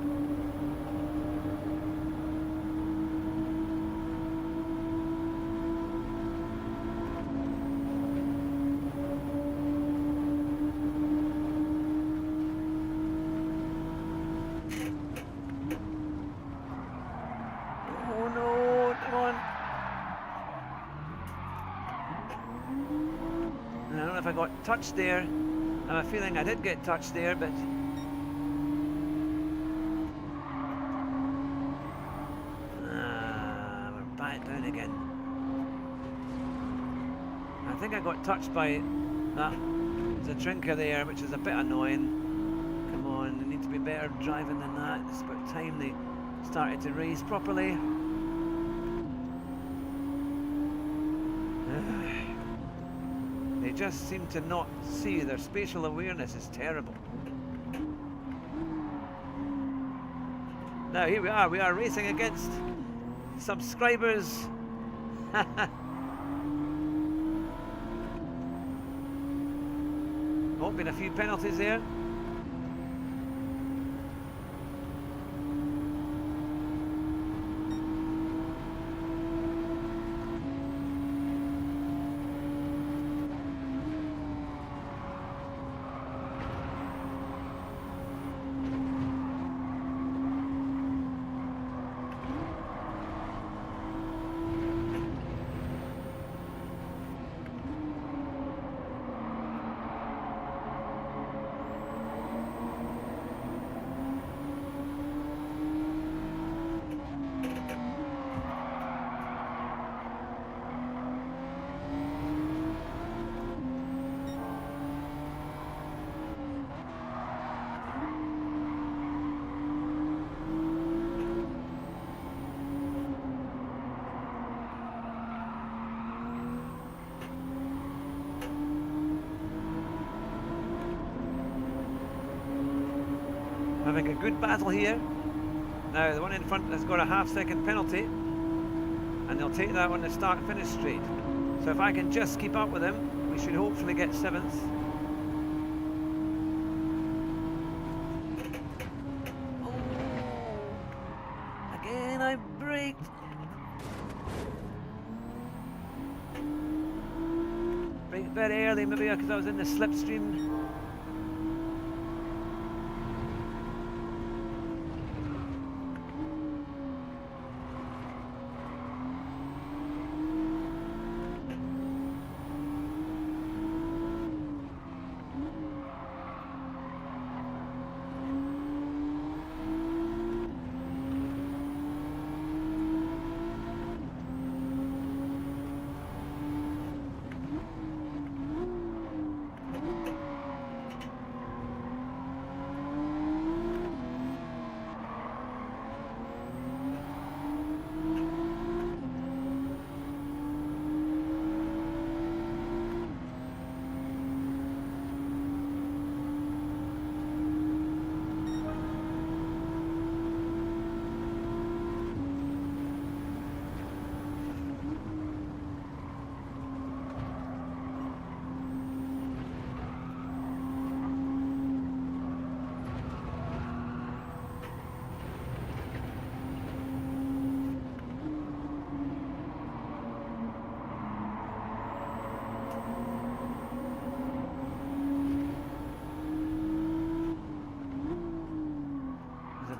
Oh no, come on. I don't know if I got touched there. I have a feeling I did get touched there, but we're back down again. I think I got touched by that Zadrinka there, which is a bit annoying. Come on, they need to be better driving than that. It's about time they started to race properly. They just seem to not see. Their spatial awareness is terrible. Now here we are racing against subscribers. Oh, been a few penalties there. Having a good battle here. Now the one in front has got a half-second penalty, and they'll take that on the start-finish straight. So if I can just keep up with him, we should hopefully get 7th. Oh, again I braked. Braked very early, maybe because I was in the slipstream.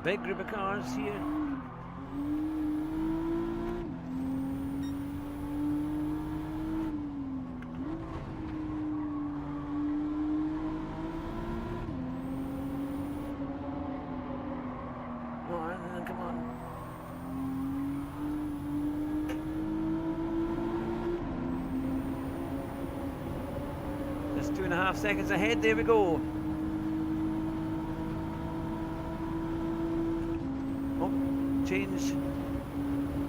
Big group of cars here. Come on. Just 2.5 seconds ahead, there we go. Oh, change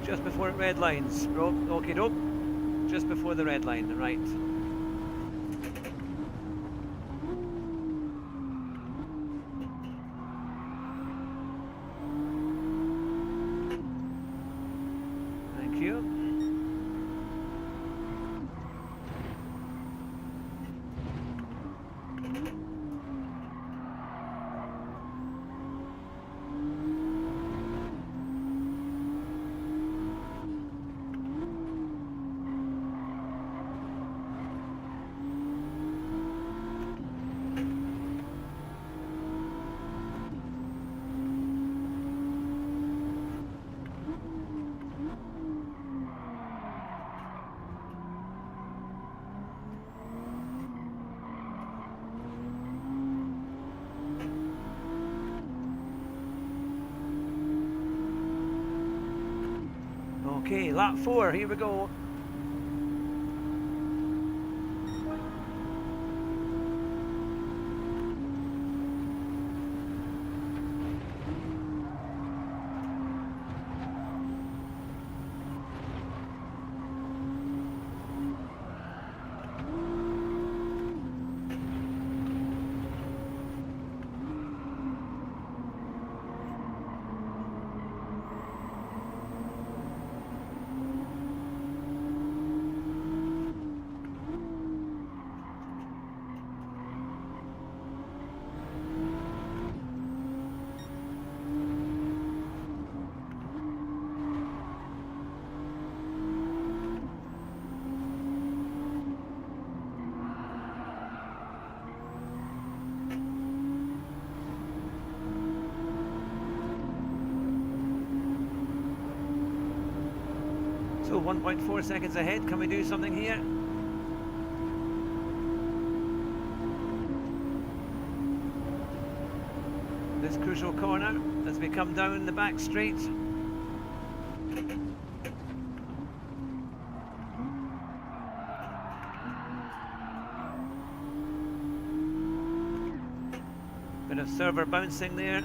just before it red lines. Okay, doke. Just before the red line, right. Thank you. Okay, lap 4, here we go. So 1.4 seconds ahead, can we do something here? This crucial corner as we come down the back straight. Bit of server bouncing there.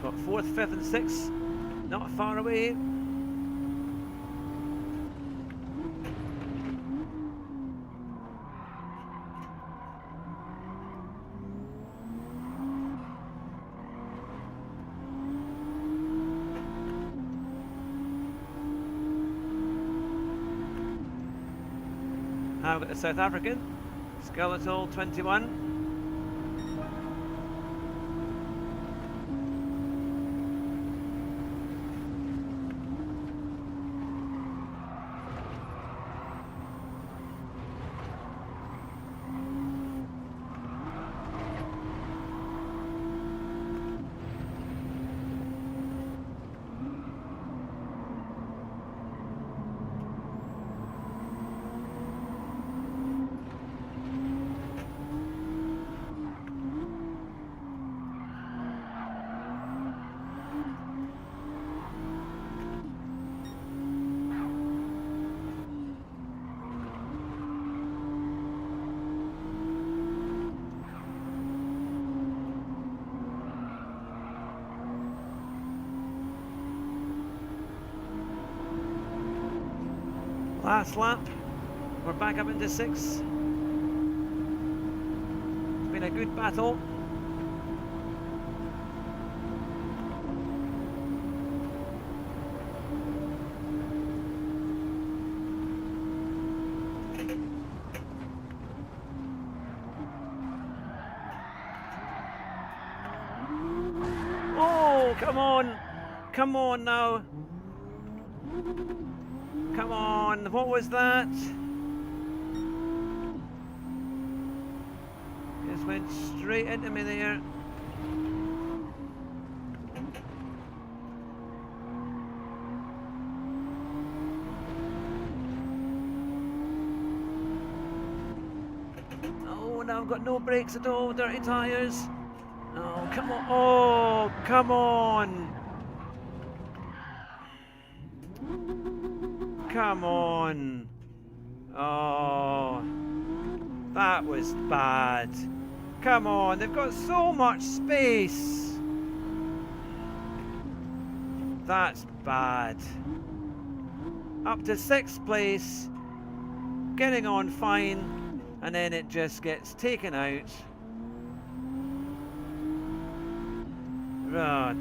Got 4th, 5th and 6th, not far away. I've got the South African, Skeletal 21. Last lap, we're back up into 6th. It's been a good battle. Come on! Come on now! Come on! What was that? Just went straight into me there. Oh, now I've got no brakes at all, dirty tyres. Oh, come on. Oh, come on. Come on. Oh, that was bad. Come on, they've got so much space. That's bad. Up to 6th place, getting on fine, and then it just gets taken out.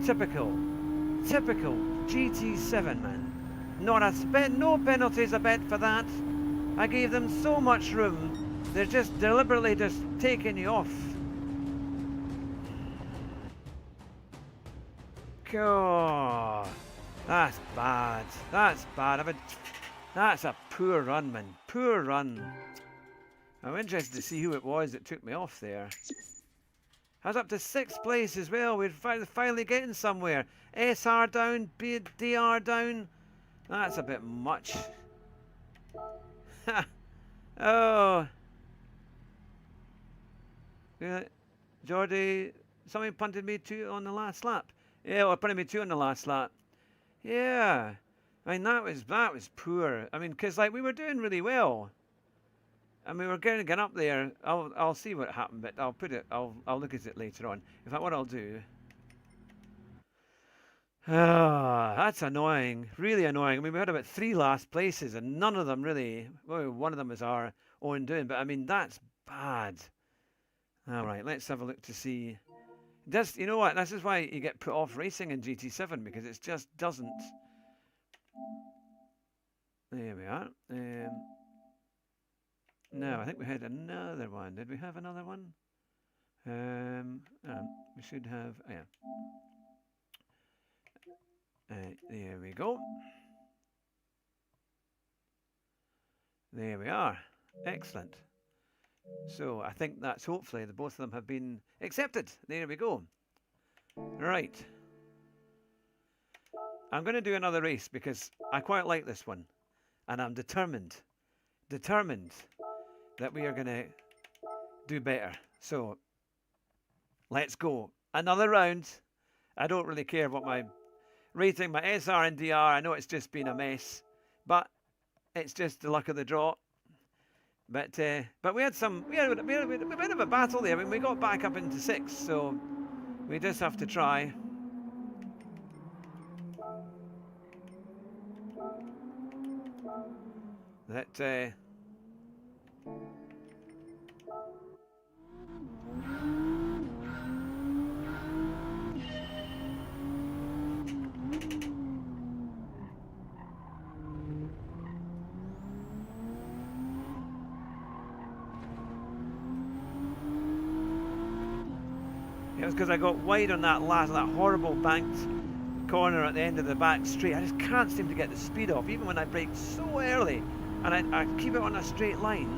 Typical GT7, man. Not a bet, no penalties a bet for that. I gave them so much room. They're just deliberately just taking you off. God, that's bad. That's bad. That's a poor run, man. Poor run. I'm interested to see who it was that took me off there. I was up to 6th place as well. We're finally getting somewhere. SR down, DR down. That's a bit much. Oh. Yeah, Jordy, somebody punted me 2 on the last lap. Yeah, well, punted me 2 on the last lap. Yeah. I mean, that was poor. I mean, because like we were doing really well. And we were going to get up there. I'll see what happened, but I'll put it. I'll look at it later on. In fact, what I'll do. Ah, that's annoying. Really annoying. I mean, we had about 3 last places, and none of them really. Well, one of them was our own doing, but I mean that's bad. All right, let's have a look to see. You know what? This is why you get put off racing in GT7 because it just doesn't. There we are. No, I think we had another one. Did we have another one? We should have. Oh, yeah. There we go. There we are. Excellent. So I think that's hopefully the both of them have been accepted. There we go. Right. I'm going to do another race because I quite like this one. And I'm determined that we are going to do better. So let's go. Another round. I don't really care what my rating, my SR and DR. I know it's just been a mess, but it's just the luck of the draw. But we had a bit of a battle there. I mean, we got back up into 6th, so we just have to try. That it was because I got wide on that horrible banked corner at the end of the back straight. I just can't seem to get the speed off, even when I brake so early, and I keep it on a straight line,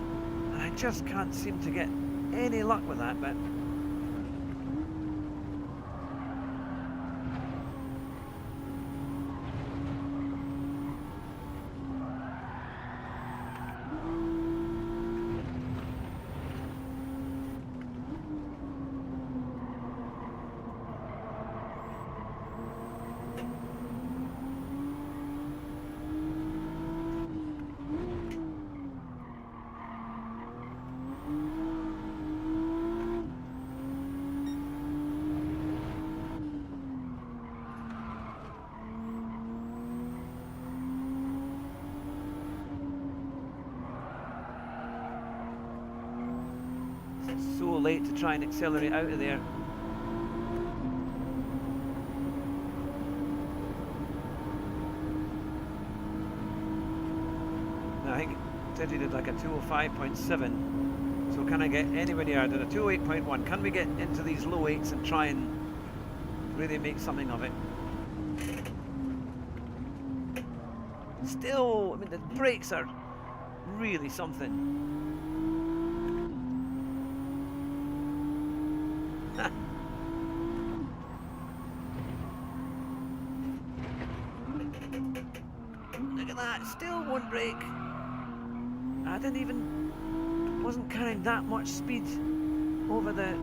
and I just can't seem to get any luck with that. But so late to try and accelerate out of there. Now, I think Teddy did like a 205.7, so can I get anywhere near? I did a 208.1. Can we get into these low 8s and try and really make something of it? Still, I mean, the brakes are really something. Look at that, still won't brake. I wasn't carrying that much speed over the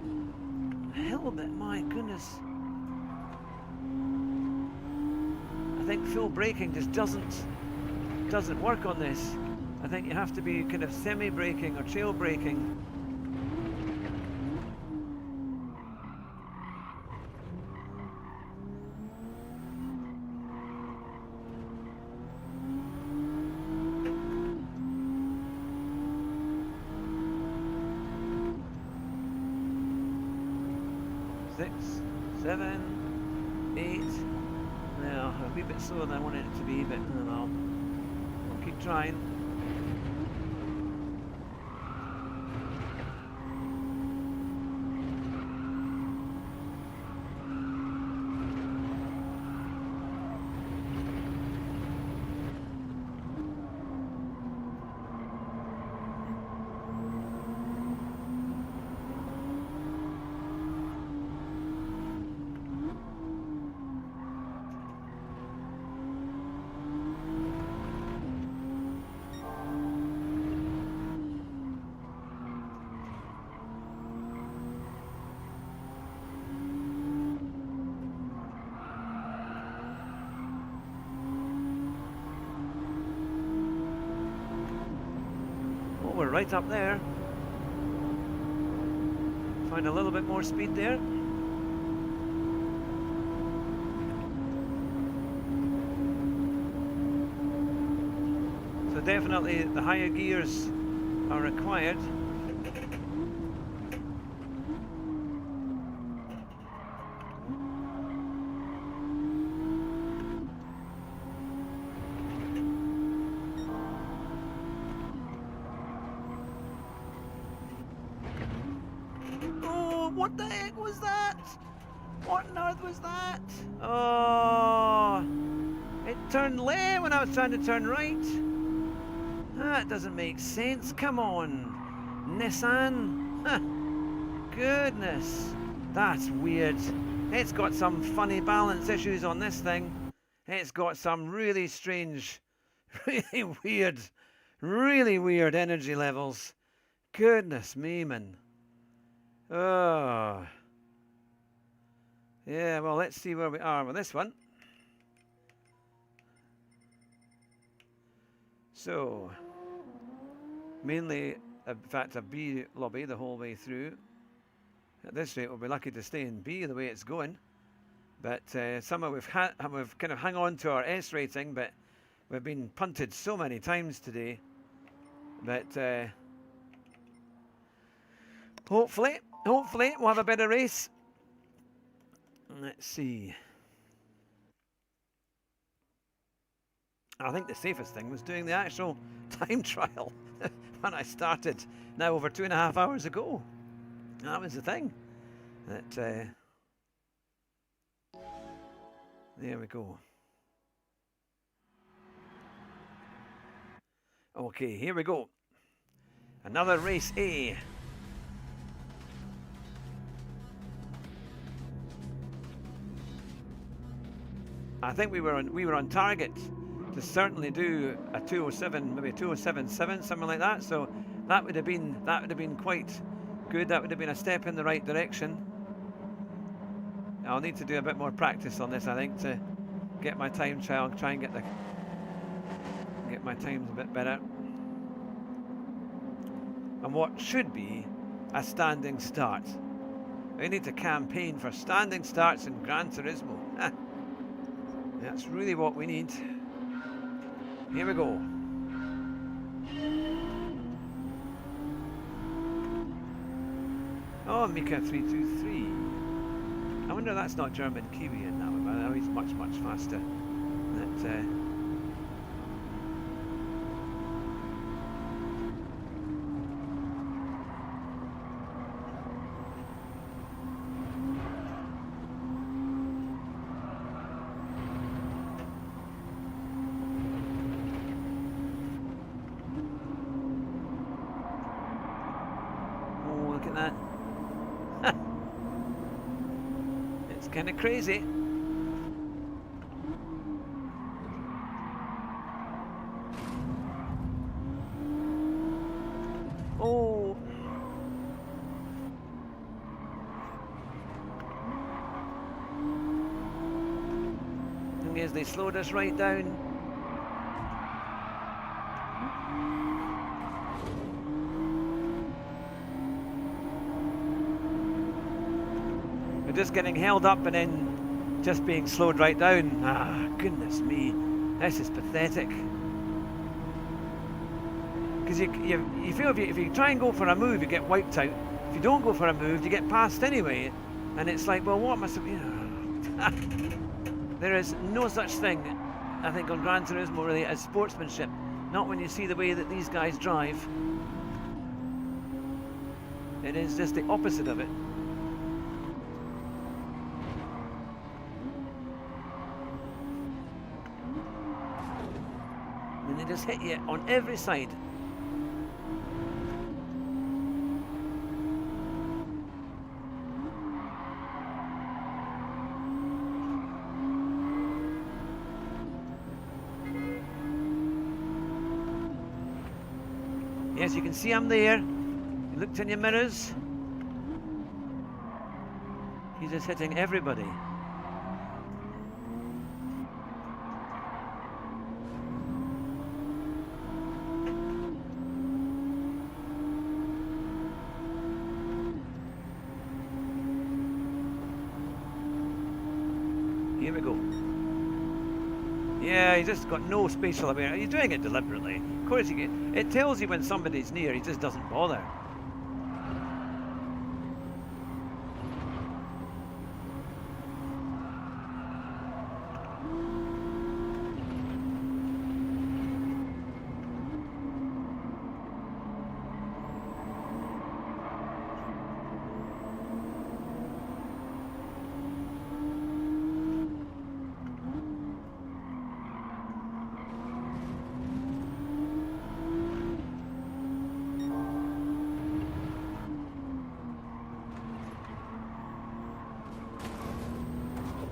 hill, but my goodness. I think full braking just doesn't work on this. I think you have to be kind of semi-braking or trail braking. Six, 7, 8. Well, a wee bit slower than I wanted it to be, but I'll keep trying. We're right up there. Find a little bit more speed there. So definitely the higher gears are required. What the heck was that? What on earth was that? Oh, it turned left when I was trying to turn right. That doesn't make sense. Come on, Nissan. Goodness, that's weird. It's got some funny balance issues on this thing. It's got some really strange, really weird energy levels. Goodness me, man. Oh. Yeah, well, let's see where we are with this one. So, mainly, in fact, a B lobby the whole way through. At this rate, we'll be lucky to stay in B the way it's going. But somehow we've kind of hung on to our S rating, but we've been punted so many times today. But hopefully we'll have a better race. Let's see. I think the safest thing was doing the actual time trial when I started, now over 2.5 hours ago. That was the thing. That there we go. Okay, here we go. Another race A. I think we were on target to certainly do a 207, maybe a 207.7, something like that. So that would have been quite good. That would have been a step in the right direction. I'll need to do a bit more practice on this, I think, to get my time trial, try and get my times a bit better. And what should be a standing start. We need to campaign for standing starts in Gran Turismo. That's really what we need. Here we go. Oh, Mika 323. I wonder if that's not German Kiwi in that one, but I know he's much faster. That, Look at that. It's kind of crazy. Oh. Thing is, they slowed us right down. We're just getting held up and then just being slowed right down. Ah, goodness me. This is pathetic. Because you feel if you try and go for a move, you get wiped out. If you don't go for a move, you get passed anyway. And it's like, well, what must have... There is no such thing, I think, on Gran Turismo really as sportsmanship. Not when you see the way that these guys drive. It is just the opposite of it. And they just hit you on every side. Yes, you can see I'm there. You looked in your mirrors. He's just hitting everybody. Here we go. Yeah, he's just got no spatial awareness. He's doing it deliberately. Of course, it tells you when somebody's near. He just doesn't bother.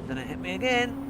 Then it hit me again.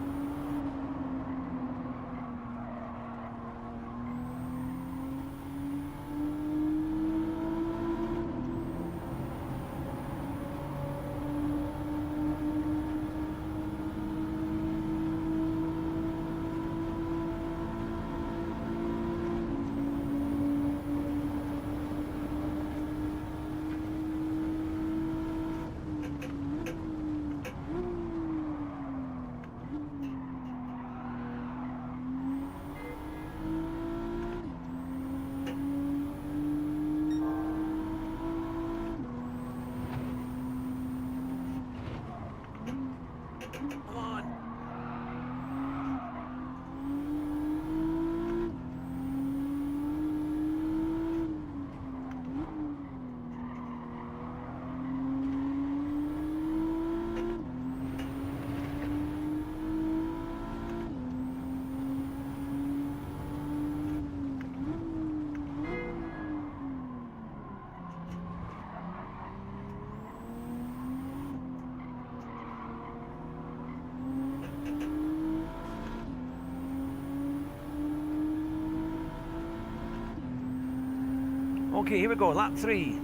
Okay, here we go, lap 3.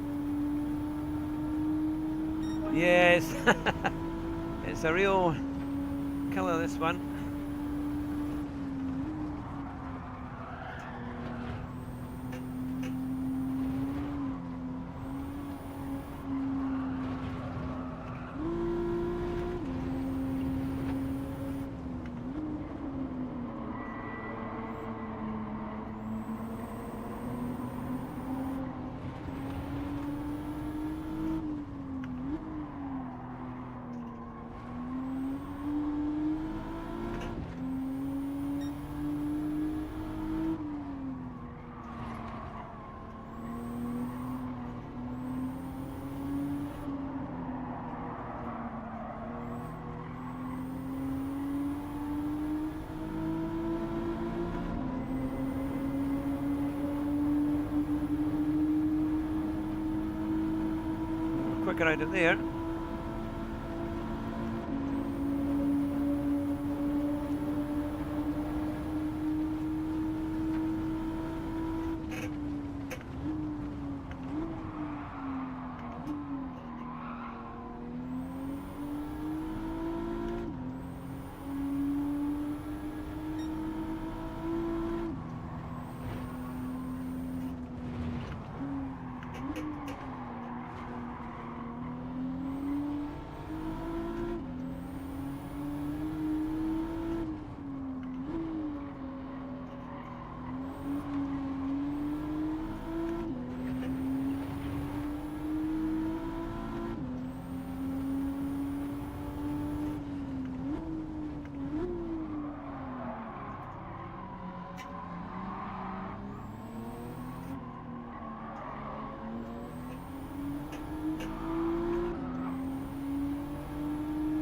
Yes, it's a real killer, this one. quick around it there.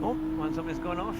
Oh, somebody's gone off.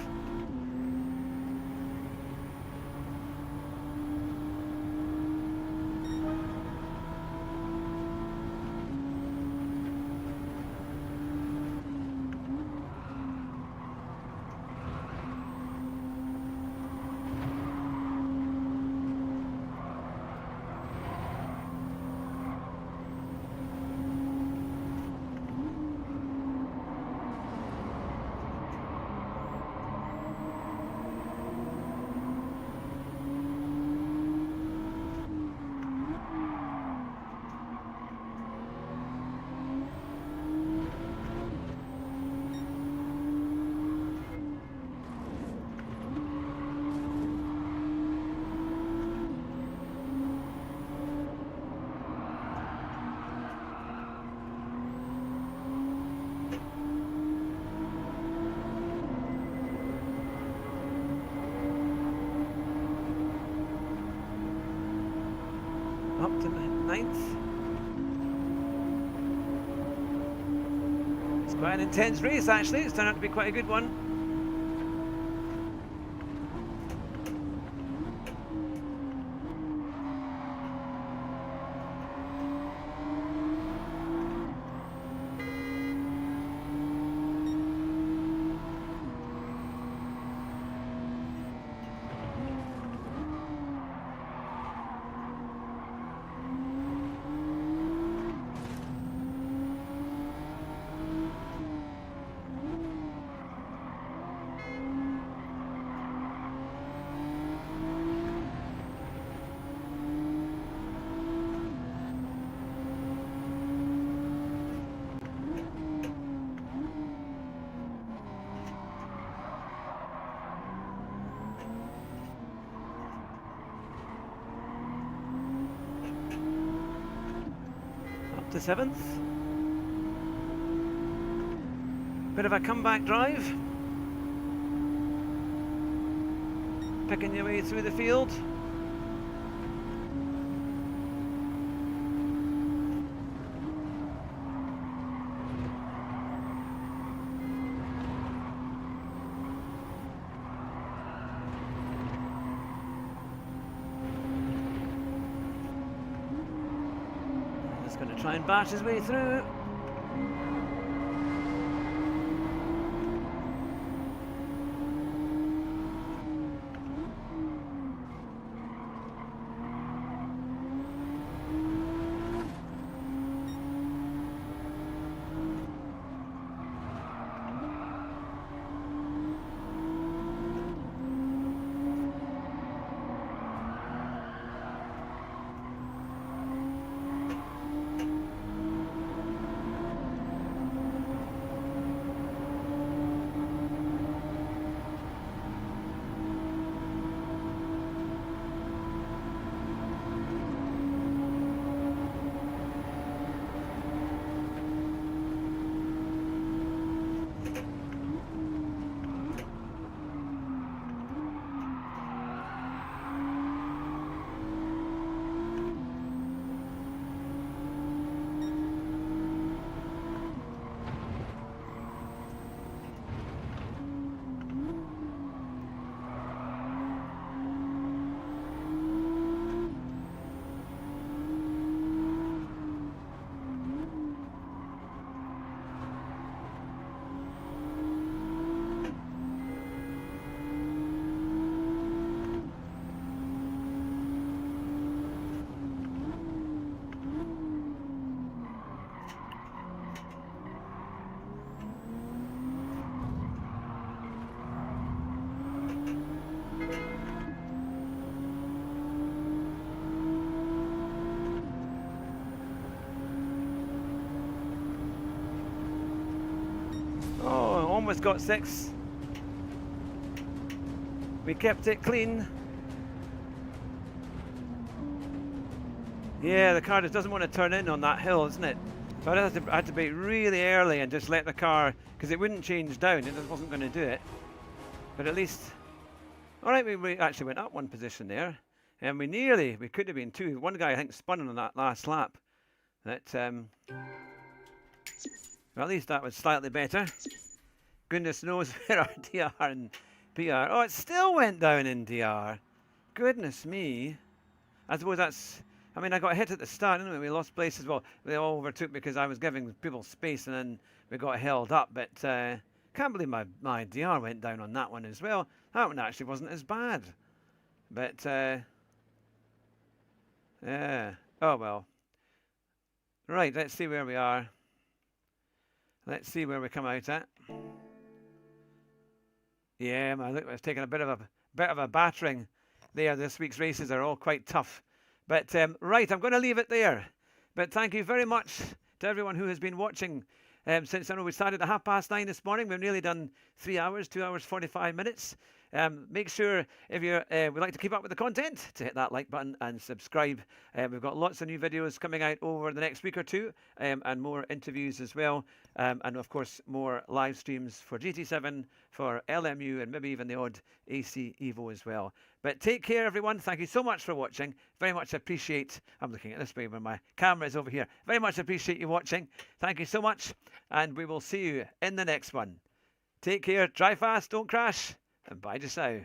Up to 9th. It's quite an intense race actually, it's turned out to be quite a good one. To 7th. Bit of a comeback drive. Picking your way through the field. Going to try and bash his way through. almost got 6. We kept it clean. Yeah, the car just doesn't want to turn in on that hill, isn't it? So I had to brake really early and just let the car, because it wouldn't change down. It just wasn't going to do it. But at least, all right, we actually went up 1 position there. And we could have been 2. One guy, I think, spun on that last lap. That, well, at least that was slightly better. Goodness knows where our DR and PR. Oh, it still went down in DR. Goodness me. I suppose that's, I mean, I got hit at the start, didn't we? We lost places. Well, they all overtook because I was giving people space and then we got held up. But can't believe my DR went down on that one as well. That one actually wasn't as bad. But, yeah. Oh, well. Right, let's see where we are. Let's see where we come out at. Yeah, man, look, it's taken a bit of a battering there. This week's races are all quite tough. But right, I'm going to leave it there. But thank you very much to everyone who has been watching since I know we started at 9:30 this morning. We've nearly done 3 hours, 2 hours 45 minutes. Make sure if you would like to keep up with the content to hit that like button and subscribe. We've got lots of new videos coming out over the next week or two, and more interviews as well, and of course more live streams for GT7, for LMU, and maybe even the odd AC Evo as well. But take care, everyone. Thank you so much for watching. Very much appreciate, I'm looking at this way when my camera is over here. Very much appreciate you watching. Thank you so much, and we will see you in the next one. Take care, drive fast, don't crash, and bye just now.